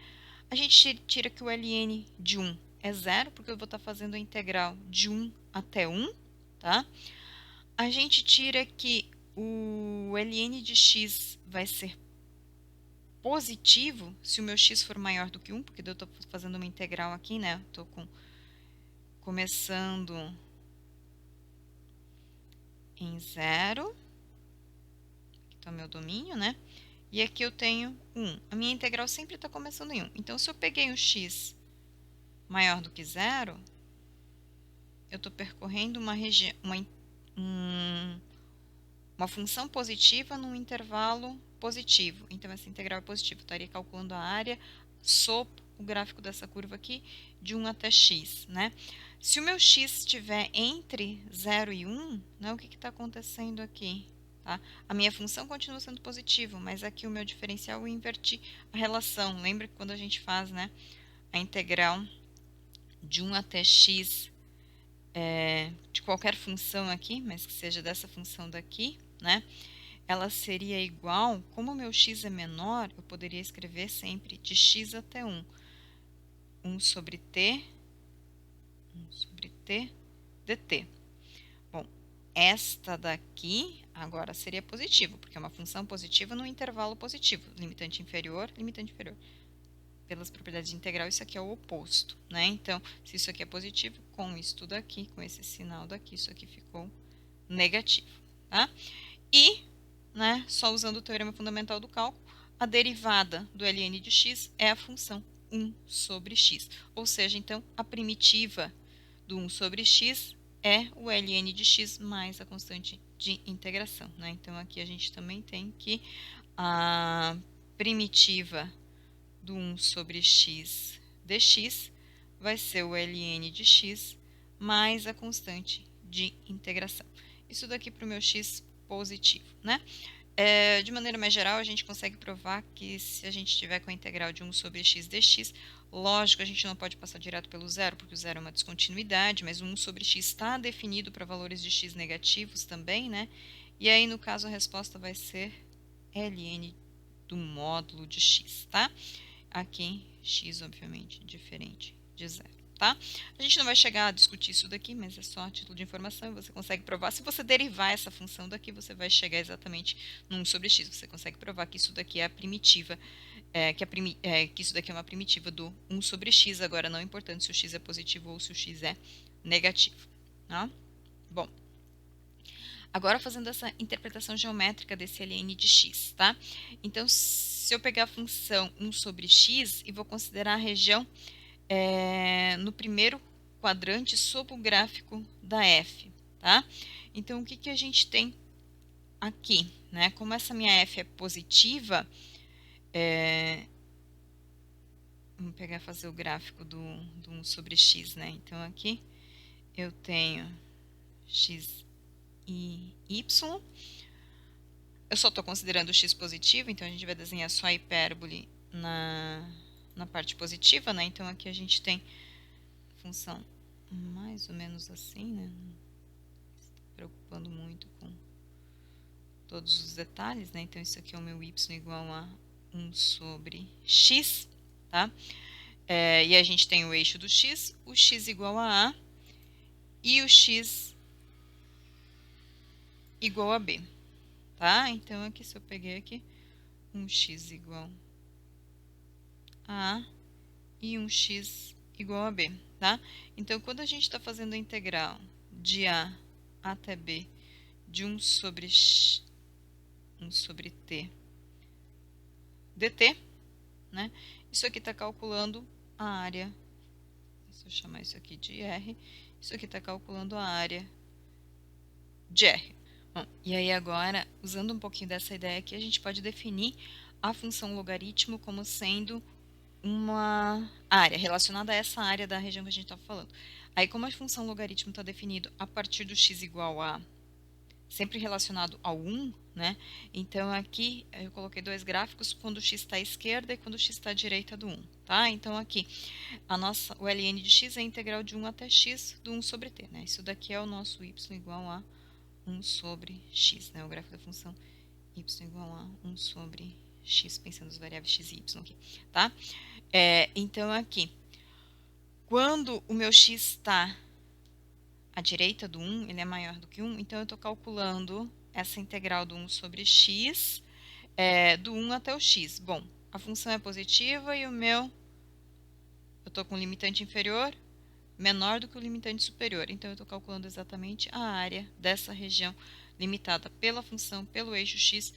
A gente tira que o ln de 1 é zero, porque eu vou estar fazendo a integral de 1 até 1. Tá? A gente tira que o ln de x vai ser positivo se o meu x for maior do que 1, porque eu estou fazendo uma integral aqui, né? Estou começando em 0. Aqui está o meu domínio, né? E aqui eu tenho 1. A minha integral sempre está começando em 1. Então, se eu peguei um x maior do que 0, eu estou percorrendo uma função positiva num intervalo positivo. Então, essa integral é positiva. Eu estaria calculando a área sob o gráfico dessa curva aqui, de 1 até x. Né? Se o meu x estiver entre 0 e 1, né, o que está acontecendo aqui? Tá? A minha função continua sendo positiva, mas aqui o meu diferencial eu inverti a relação. Lembra que quando a gente faz, né, a integral de 1 até x de qualquer função aqui, mas que seja dessa função daqui, né? Ela seria igual, como o meu x é menor, eu poderia escrever sempre de x até 1. 1 sobre t dt. Bom, esta daqui agora seria positiva, porque é uma função positiva no intervalo positivo. Limitante inferior, limitante inferior. Pelas propriedades de integral, isso aqui é o oposto, né? Então, se isso aqui é positivo, com isso tudo aqui, com esse sinal daqui, isso aqui ficou negativo, tá? E, né, só usando o teorema fundamental do cálculo, a derivada do ln de x é a função 1 sobre x. Ou seja, então, a primitiva do 1 sobre x é o ln de x mais a constante de integração, né? Então, aqui a gente também tem que a primitiva do 1 sobre x dx vai ser o ln de x mais a constante de integração. Isso daqui para o meu x positivo, né? De maneira mais geral, a gente consegue provar que se a gente tiver com a integral de 1 sobre x dx, lógico, a gente não pode passar direto pelo zero, porque o zero é uma descontinuidade, mas o 1 sobre x está definido para valores de x negativos também, né? E aí, no caso, a resposta vai ser ln do módulo de x, tá? Aqui, x, obviamente, diferente de zero, tá? A gente não vai chegar a discutir isso daqui, mas é só a título de informação, você consegue provar. Se você derivar essa função daqui, você vai chegar exatamente no 1 sobre x. Você consegue provar que isso daqui é a primitiva que isso daqui é uma primitiva do 1 sobre x, agora não é importante se o x é positivo ou se o x é negativo. Tá? Bom, agora fazendo essa interpretação geométrica desse ln de x, tá? Então, se eu pegar a função 1 sobre x e vou considerar a região no primeiro quadrante sob o gráfico da f, tá? Então, o que, que a gente tem aqui, né? Como essa minha f é positiva, vamos pegar fazer o gráfico do 1 sobre x, né? Então, aqui eu tenho x e y. Eu só estou considerando o x positivo, então a gente vai desenhar só a hipérbole na parte positiva, né? Então, aqui a gente tem função mais ou menos assim, né? Não estou preocupando muito com todos os detalhes, né? Então, isso aqui é o meu y igual a 1 sobre x, tá? E a gente tem o eixo do x, o x igual a e o x igual a b, tá? Então, aqui se eu peguei aqui um x igual a e um x igual a b, tá? Então, quando a gente está fazendo a integral de a até b de 1 sobre t dt, né? Isso aqui está calculando a área, se eu chamar isso aqui de R, isso aqui está calculando a área de R. Bom, e aí agora, usando um pouquinho dessa ideia aqui, a gente pode definir a função logaritmo como sendo uma área relacionada a essa área da região que a gente está falando. Aí, como a função logaritmo está definido a partir do x igual a, sempre relacionado ao 1, né? Então, aqui eu coloquei dois gráficos, quando o x está à esquerda e quando o x está à direita do 1, tá? Então, aqui, o ln de x é a integral de 1 até x do 1 sobre t, né? Isso daqui é o nosso y igual a 1 sobre x, né? O gráfico da função y igual a 1 sobre x, pensando nas variáveis x e y aqui, tá? Então, aqui, quando o meu x está à direita do 1, ele é maior do que 1, então eu estou calculando essa integral do 1 sobre x, do 1 até o x. Bom, a função é positiva e eu estou com o limitante inferior menor do que o limitante superior, então eu estou calculando exatamente a área dessa região limitada pela função, pelo eixo x,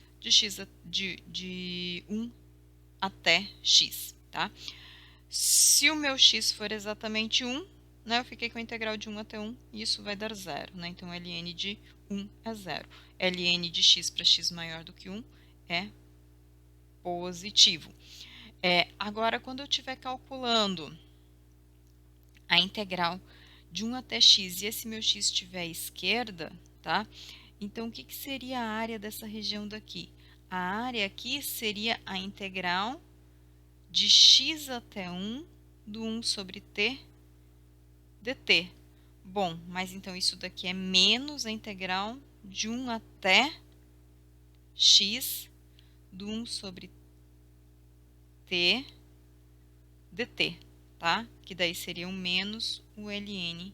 de 1 até x, tá? Se o meu x for exatamente 1, né, eu fiquei com a integral de 1 até 1, e isso vai dar 0, né? Então, ln de 1 é 0. ln de x para x maior do que 1 é positivo. Agora, quando eu estiver calculando a integral de 1 até x e esse meu x estiver à esquerda, tá? Então, o que, que seria a área dessa região daqui? A área aqui seria a integral de x até 1 do 1 sobre t dt. Bom, mas então isso daqui é menos a integral de 1 até x do 1 sobre t dt, tá? Que daí seria um menos o ln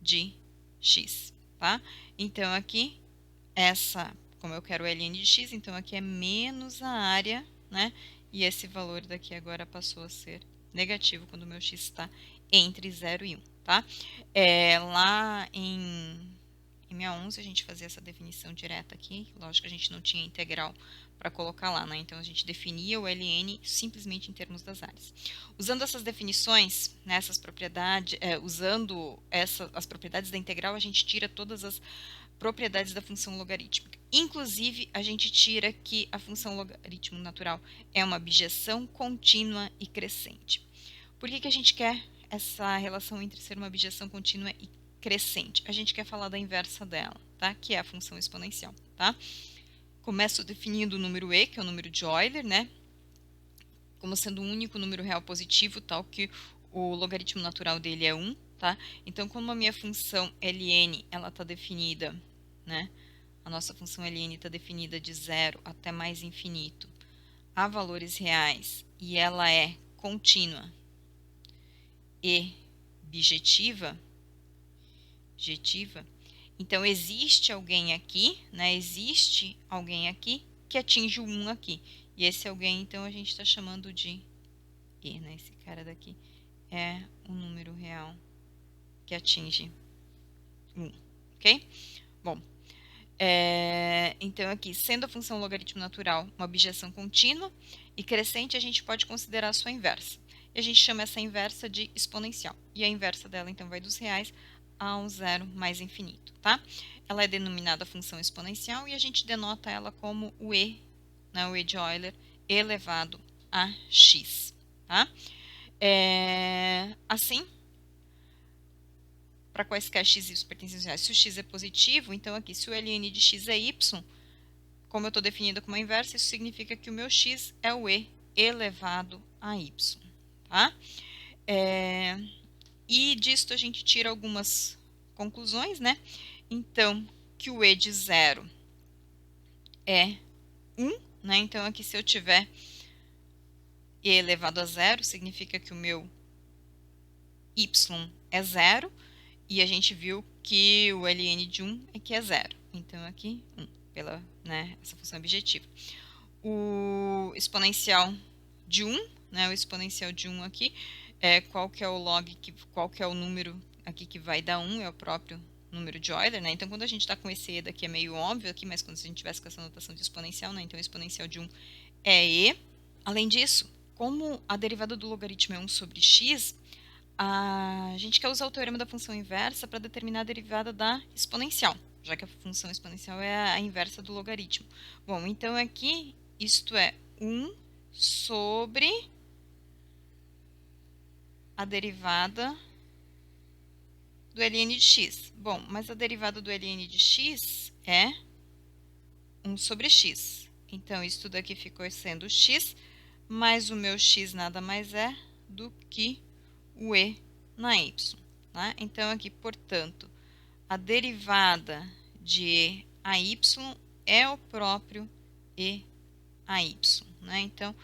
de x, tá? Então, aqui, como eu quero o ln de x, então aqui é menos a área, né? E esse valor daqui agora passou a ser negativo quando o meu x está entre 0 e 1, tá? Lá em 611 a gente fazia essa definição direta aqui, lógico que a gente não tinha integral para colocar lá, né? Então a gente definia o ln simplesmente em termos das áreas. Usando essas definições, né, essas propriedades, as propriedades da integral, a gente tira todas as propriedades da função logarítmica. Inclusive, a gente tira que a função logaritmo natural é uma abjeção contínua e crescente. Por que a gente quer essa relação entre ser uma abjeção contínua e crescente? A gente quer falar da inversa dela, tá? Que é a função exponencial, tá? Começo definindo o número e, que é o número de Euler, né? Como sendo um único número real positivo, tal que o logaritmo natural dele é 1, tá? Então, como a minha função ln, ela está definida, né? A nossa função ln está definida de 0 até mais infinito a valores reais e ela é contínua e bijetiva, então existe alguém aqui, né? Existe alguém aqui que atinge o 1 aqui. E esse alguém, então, a gente está chamando de E, né? Esse cara daqui é um número real que atinge 1, ok? Bom, então aqui, sendo a função logaritmo natural uma objeção contínua e crescente, a gente pode considerar a sua inversa. E a gente chama essa inversa de exponencial. E a inversa dela, então, vai dos reais a um zero mais infinito, tá? Ela é denominada função exponencial e a gente denota ela como o E, né, o E de Euler, elevado a x, tá? Assim, para quaisquer x e y pertencem aos reais, se o x é positivo, então aqui, se o ln de x é y, como eu estou definindo como a inversa, isso significa que o meu x é o e elevado a y, tá? E disto a gente tira algumas conclusões, né? Então, que o e de zero é 1, né? Então, aqui se eu tiver e elevado a zero, significa que o meu y é zero, e a gente viu que o ln de 1 é que é zero. Então, aqui, 1, pela, né, essa função objetiva. O exponencial de 1, né, o exponencial de 1 aqui, qual que é o log, qual que é o número aqui que vai dar 1, é o próprio número de Euler, né? Então, quando a gente está com esse E daqui é meio óbvio aqui, mas quando a gente tivesse com essa notação de exponencial, né? Então, o exponencial de 1 é E. Além disso, como a derivada do logaritmo é 1 sobre x, a gente quer usar o teorema da função inversa para determinar a derivada da exponencial, já que a função exponencial é a inversa do logaritmo. Bom, então aqui, isto é 1 sobre a derivada do ln de x. Bom, mas a derivada do ln de x é 1 sobre x. Então, isso daqui ficou sendo x, mas o meu x nada mais é do que o e na y. Tá? Então, aqui, portanto, a derivada de e a y é o próprio e a y. Né? Então,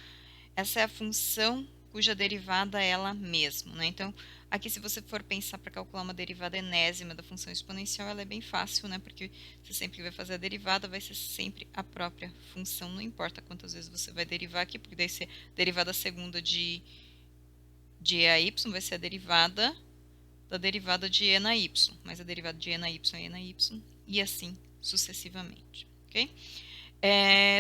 essa é a função cuja derivada é ela mesma. Né? Então, aqui se você for pensar para calcular uma derivada enésima da função exponencial, ela é bem fácil, né? Porque você sempre vai fazer a derivada, vai ser sempre a própria função, não importa quantas vezes você vai derivar aqui, porque daí ser derivada segunda de e a y vai ser a derivada da derivada de e na y, mas a derivada de e na y é e na y, e assim sucessivamente, ok?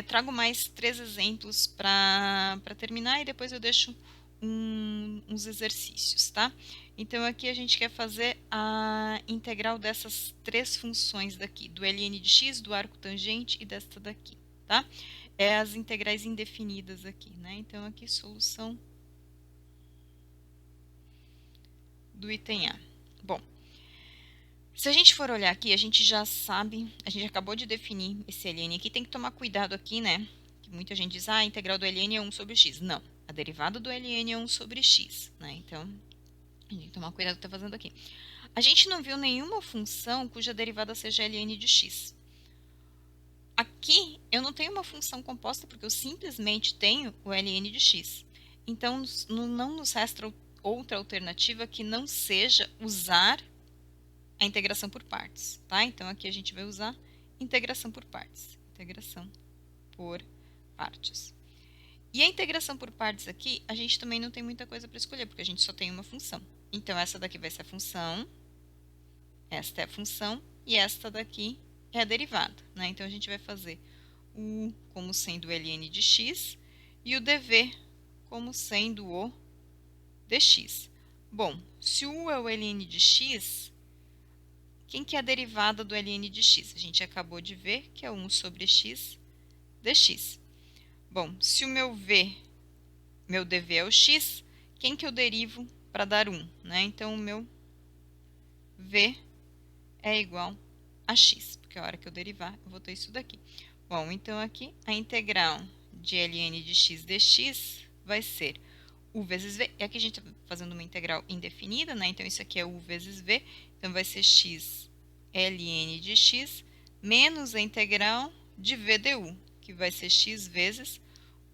Trago mais 3 exemplos para terminar e depois eu deixo uns exercícios, tá? Então, aqui a gente quer fazer a integral dessas 3 funções daqui, do ln de x, do arco tangente e desta daqui, tá? As integrais indefinidas aqui, né? Então, aqui, solução do item A. Bom, se a gente for olhar aqui, a gente já sabe, a gente acabou de definir esse ln aqui, tem que tomar cuidado aqui, né? Que muita gente diz, a integral do ln é 1 sobre x. Não, a derivada do ln é 1 sobre x, né? Então, a gente tem que tomar cuidado com o que está fazendo aqui. A gente não viu nenhuma função cuja derivada seja ln de x. Aqui, eu não tenho uma função composta porque eu simplesmente tenho o ln de x. Então, não nos resta outra alternativa que não seja usar a integração por partes, tá? Então, aqui a gente vai usar integração por partes. Integração por partes. E a integração por partes aqui, a gente também não tem muita coisa para escolher, porque a gente só tem uma função. Então, essa daqui vai ser a função, esta é a função, e esta daqui é a derivada, né? Então, a gente vai fazer o como sendo o ln de x e o dv como sendo o dx. Bom, se o é o ln de x, quem que é a derivada do ln de x? A gente acabou de ver que é 1 sobre x dx. Bom, se o meu dv é o x, quem que eu derivo para dar 1? Né? Então, o meu v é igual a x, porque a hora que eu derivar, eu vou ter isso daqui. Bom, então aqui a integral de ln de x dx vai ser u vezes v. E aqui a gente está fazendo uma integral indefinida, né? Então, isso aqui é u vezes v. Então, vai ser x ln de x menos a integral de v du, que vai ser x vezes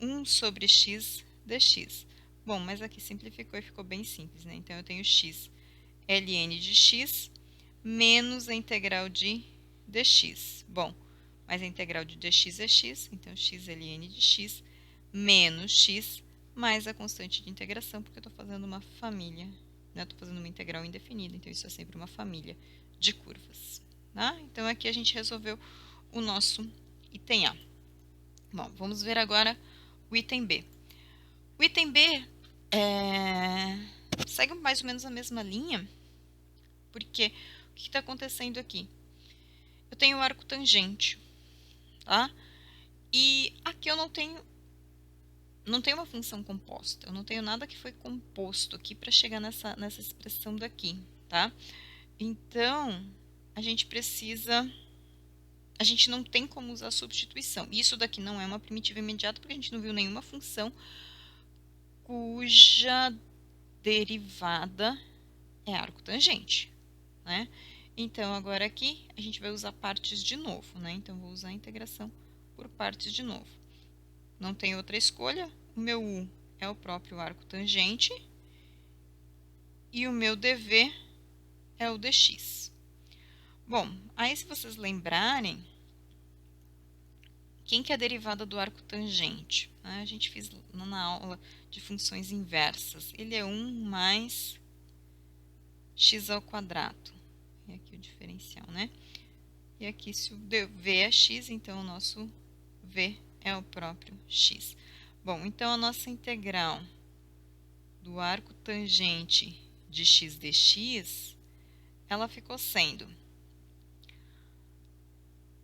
1 sobre x dx. Bom, mas aqui simplificou e ficou bem simples, né? Então, eu tenho x ln de x menos a integral de dx. Bom, mas a integral de dx é x, então x ln de x menos x mais a constante de integração, porque eu estou fazendo uma família, né? Estou fazendo uma integral indefinida, então isso é sempre uma família de curvas, tá? Então aqui a gente resolveu o nosso item A. Bom, vamos ver agora o item B. O item B segue mais ou menos a mesma linha, porque o que está acontecendo aqui? Eu tenho o arco tangente, tá? E aqui eu não tenho uma função composta, eu não tenho nada que foi composto aqui para chegar nessa expressão daqui, tá? Então, a gente não tem como usar substituição. Isso daqui não é uma primitiva imediata, porque a gente não viu nenhuma função cuja derivada é arco tangente, né? Então, agora aqui, a gente vai usar partes de novo, né? Então, vou usar a integração por partes de novo. Não tem outra escolha. O meu U é o próprio arco tangente e o meu dv é o dx. Bom, aí se vocês lembrarem, quem que é a derivada do arco tangente? A gente fez na aula de funções inversas. Ele é 1 mais x ao quadrado. E aqui o diferencial, né? E aqui, se o v é x, então o nosso v é o próprio x. Bom, então a nossa integral do arco tangente de x dx, ela ficou sendo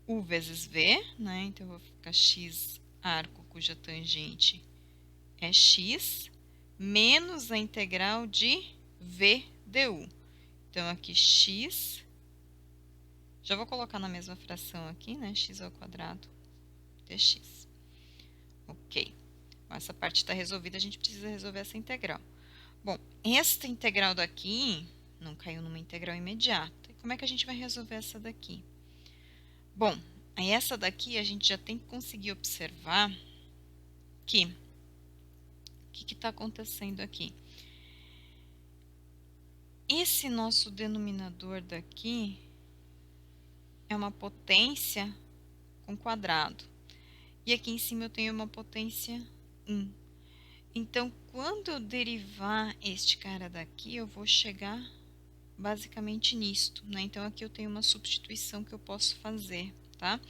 u vezes v, né? Então, eu vou ficar x arco cuja tangente é x, menos a integral de v du. Então, aqui x, já vou colocar na mesma fração aqui, né? X ao quadrado dx. Ok. Essa parte está resolvida, a gente precisa resolver essa integral. Bom, esta integral daqui não caiu numa integral imediata. Como é que a gente vai resolver essa daqui? Bom, aí essa daqui a gente já tem que conseguir observar que o que está acontecendo aqui? Esse nosso denominador daqui é uma potência com quadrado. E aqui em cima eu tenho uma potência 1. Então, quando eu derivar este cara daqui, eu vou chegar basicamente nisto, né? Então, aqui eu tenho uma substituição que eu posso fazer, tá?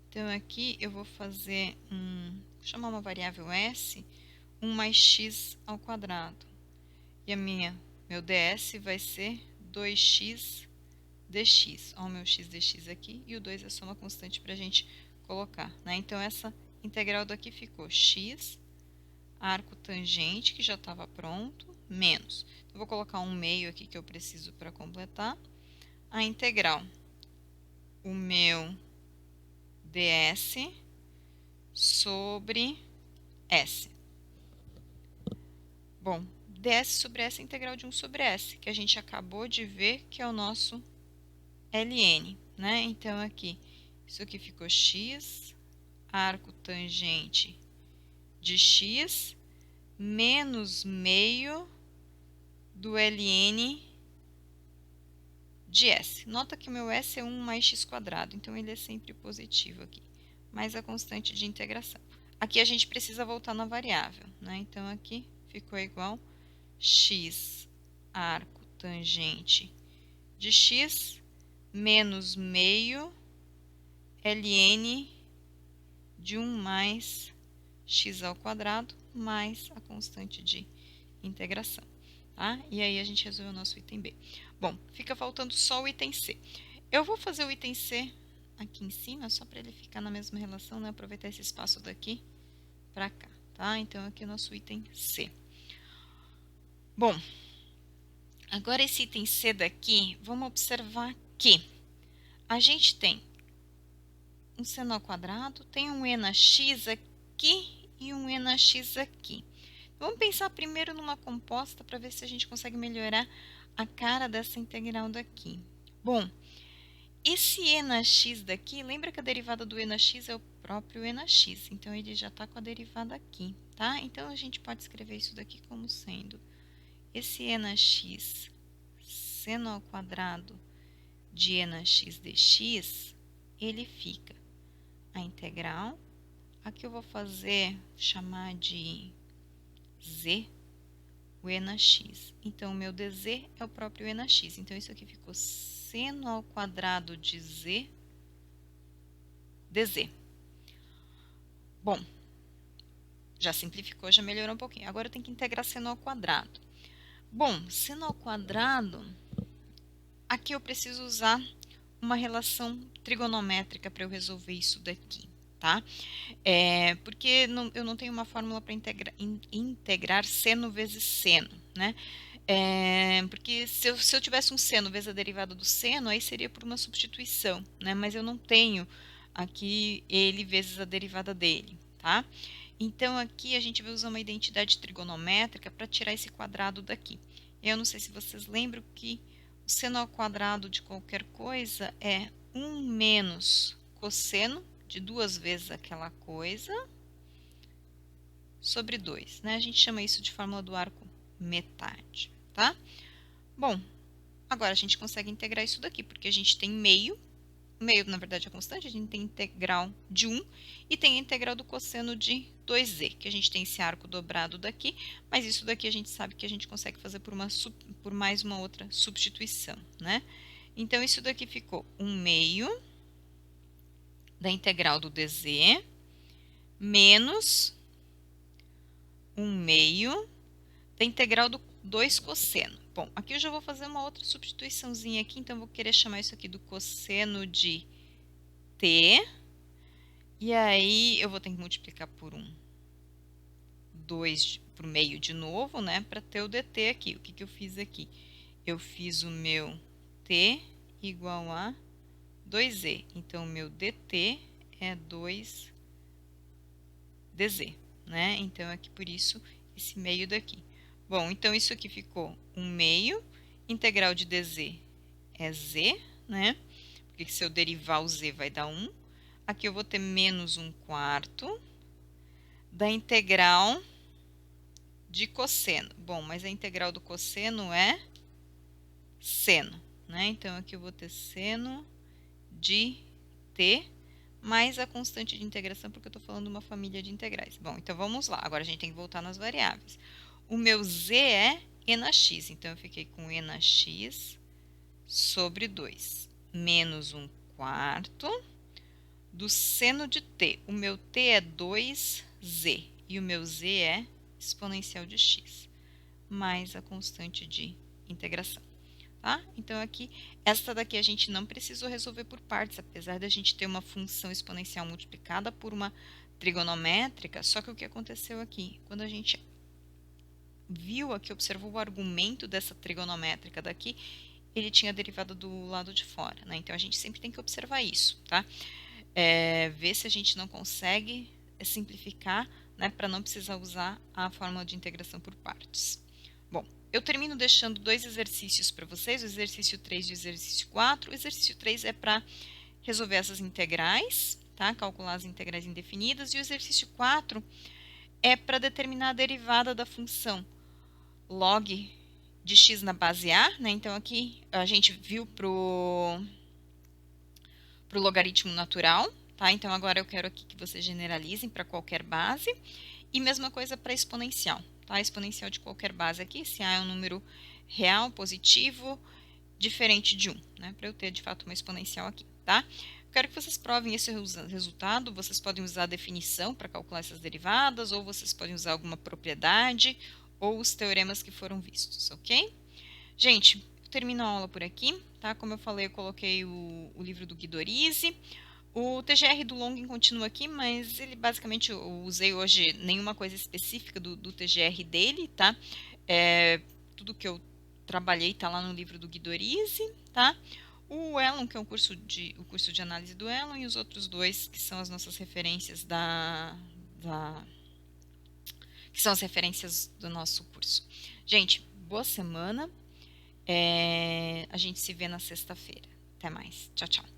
Então, aqui eu vou fazer vou chamar uma variável s, 1 mais x ao quadrado. E meu ds vai ser 2x dx. Olha o meu x dx aqui, e o 2 é só uma constante para a gente colocar, né? Então, essa integral daqui ficou x, arco tangente, que já estava pronto, menos. Eu vou colocar um meio aqui que eu preciso para completar. A integral, o meu ds sobre s. Bom, ds sobre s é a integral de 1 sobre s, que a gente acabou de ver que é o nosso ln, né? Então, aqui, isso aqui ficou x, arco tangente de x, menos meio do ln de s. Nota que o meu s é 1 mais x quadrado, então ele é sempre positivo aqui, mais a constante de integração. Aqui a gente precisa voltar na variável, né? Então, aqui ficou igual x arco tangente de x menos meio ln de 1 mais x ao quadrado mais a constante de integração. Tá? E aí a gente resolveu o nosso item B. Bom, fica faltando só o item C. Eu vou fazer o item C aqui em cima, só para ele ficar na mesma relação, né? Aproveitar esse espaço daqui para cá, tá? Então, aqui é o nosso item C. Bom, agora esse item C daqui, vamos observar que a gente tem um seno ao quadrado, tem um e na x aqui e um e na x aqui. Vamos pensar primeiro numa composta para ver se a gente consegue melhorar a cara dessa integral daqui. Bom, esse e na x daqui, lembra que a derivada do e na x é o próprio e na x, então ele já está com a derivada aqui, tá? Então, a gente pode escrever isso daqui como sendo esse e na x seno ao quadrado de e na x dx, ele fica a integral aqui eu vou chamar de z, o e na x. Então, o meu dz é o próprio e na x. Então, isso aqui ficou seno ao quadrado de z dz. Bom, já simplificou, já melhorou um pouquinho. Agora eu tenho que integrar seno ao quadrado. Bom, seno ao quadrado, aqui eu preciso usar uma relação trigonométrica para eu resolver isso daqui, tá? Porque eu não tenho uma fórmula para integrar seno vezes seno, né? Porque se eu tivesse um seno vezes a derivada do seno, aí seria por uma substituição, né? Mas eu não tenho aqui ele vezes a derivada dele, tá? Então, aqui a gente vai usar uma identidade trigonométrica para tirar esse quadrado daqui. Eu não sei se vocês lembram que o seno ao quadrado de qualquer coisa é 1 menos cosseno de 2 vezes aquela coisa sobre 2, né? A gente chama isso de fórmula do arco metade, tá? Bom, agora a gente consegue integrar isso daqui, porque a gente tem meio, na verdade é constante, a gente tem integral de 1 e tem a integral do cosseno de 2z, que a gente tem esse arco dobrado daqui, mas isso daqui a gente sabe que a gente consegue fazer por mais uma outra substituição, né? Então, isso daqui ficou 1 meio da integral do dz menos 1 meio da integral do 2 cosseno. Bom, aqui eu já vou fazer uma outra substituiçãozinha aqui, então eu vou querer chamar isso aqui do cosseno de t, e aí eu vou ter que multiplicar por 2 por meio de novo, né, para ter o dt aqui. O que que eu fiz aqui? Eu fiz o meu t igual a 2z, então o meu dt é 2dz, né? Então, aqui por isso, esse meio daqui. Bom, então isso aqui ficou 1 meio, integral de dz é z, né? Porque se eu derivar o z vai dar 1. Aqui eu vou ter menos 1 quarto da integral de cosseno. Bom, mas a integral do cosseno é seno, né? Então, aqui eu vou ter seno de t mais a constante de integração, porque eu estou falando de uma família de integrais. Bom, então vamos lá. Agora a gente tem que voltar nas variáveis. O meu z é e na x, então eu fiquei com e na x sobre 2, menos 1 quarto do seno de t. O meu t é 2z e o meu z é exponencial de x, mais a constante de integração. Tá? Então, aqui, esta daqui a gente não precisou resolver por partes, apesar da gente ter uma função exponencial multiplicada por uma trigonométrica, só que o que aconteceu aqui? Quando a gente viu aqui, observou o argumento dessa trigonométrica daqui, ele tinha derivada do lado de fora, né? Então, a gente sempre tem que observar isso, tá? Ver se a gente não consegue simplificar, né, para não precisar usar a fórmula de integração por partes. Bom, eu termino deixando 2 exercícios para vocês, o exercício 3 e o exercício 4. O exercício 3 é para resolver essas integrais, tá? Calcular as integrais indefinidas. E o exercício 4 é para determinar a derivada da função log de x na base a, né? Então, aqui a gente viu para o logaritmo natural, tá? Então, agora eu quero aqui que vocês generalizem para qualquer base. E mesma coisa para exponencial, tá? Exponencial de qualquer base aqui, se A é um número real, positivo, diferente de 1, né? Para eu ter, de fato, uma exponencial aqui, tá? Quero que vocês provem esse resultado. Vocês podem usar a definição para calcular essas derivadas, ou vocês podem usar alguma propriedade, ou os teoremas que foram vistos, ok? Gente, eu termino a aula por aqui, tá? Como eu falei, eu coloquei o livro do Guidorize. O TGR do Longin continua aqui, mas ele basicamente eu usei hoje nenhuma coisa específica do TGR dele, tá? Tudo que eu trabalhei está lá no livro do Guidorize, tá? O Elon, que é o curso de análise do Elon, e os outros dois, que são as nossas referências que são as referências do nosso curso. Gente, boa semana. A gente se vê na sexta-feira. Até mais. Tchau, tchau.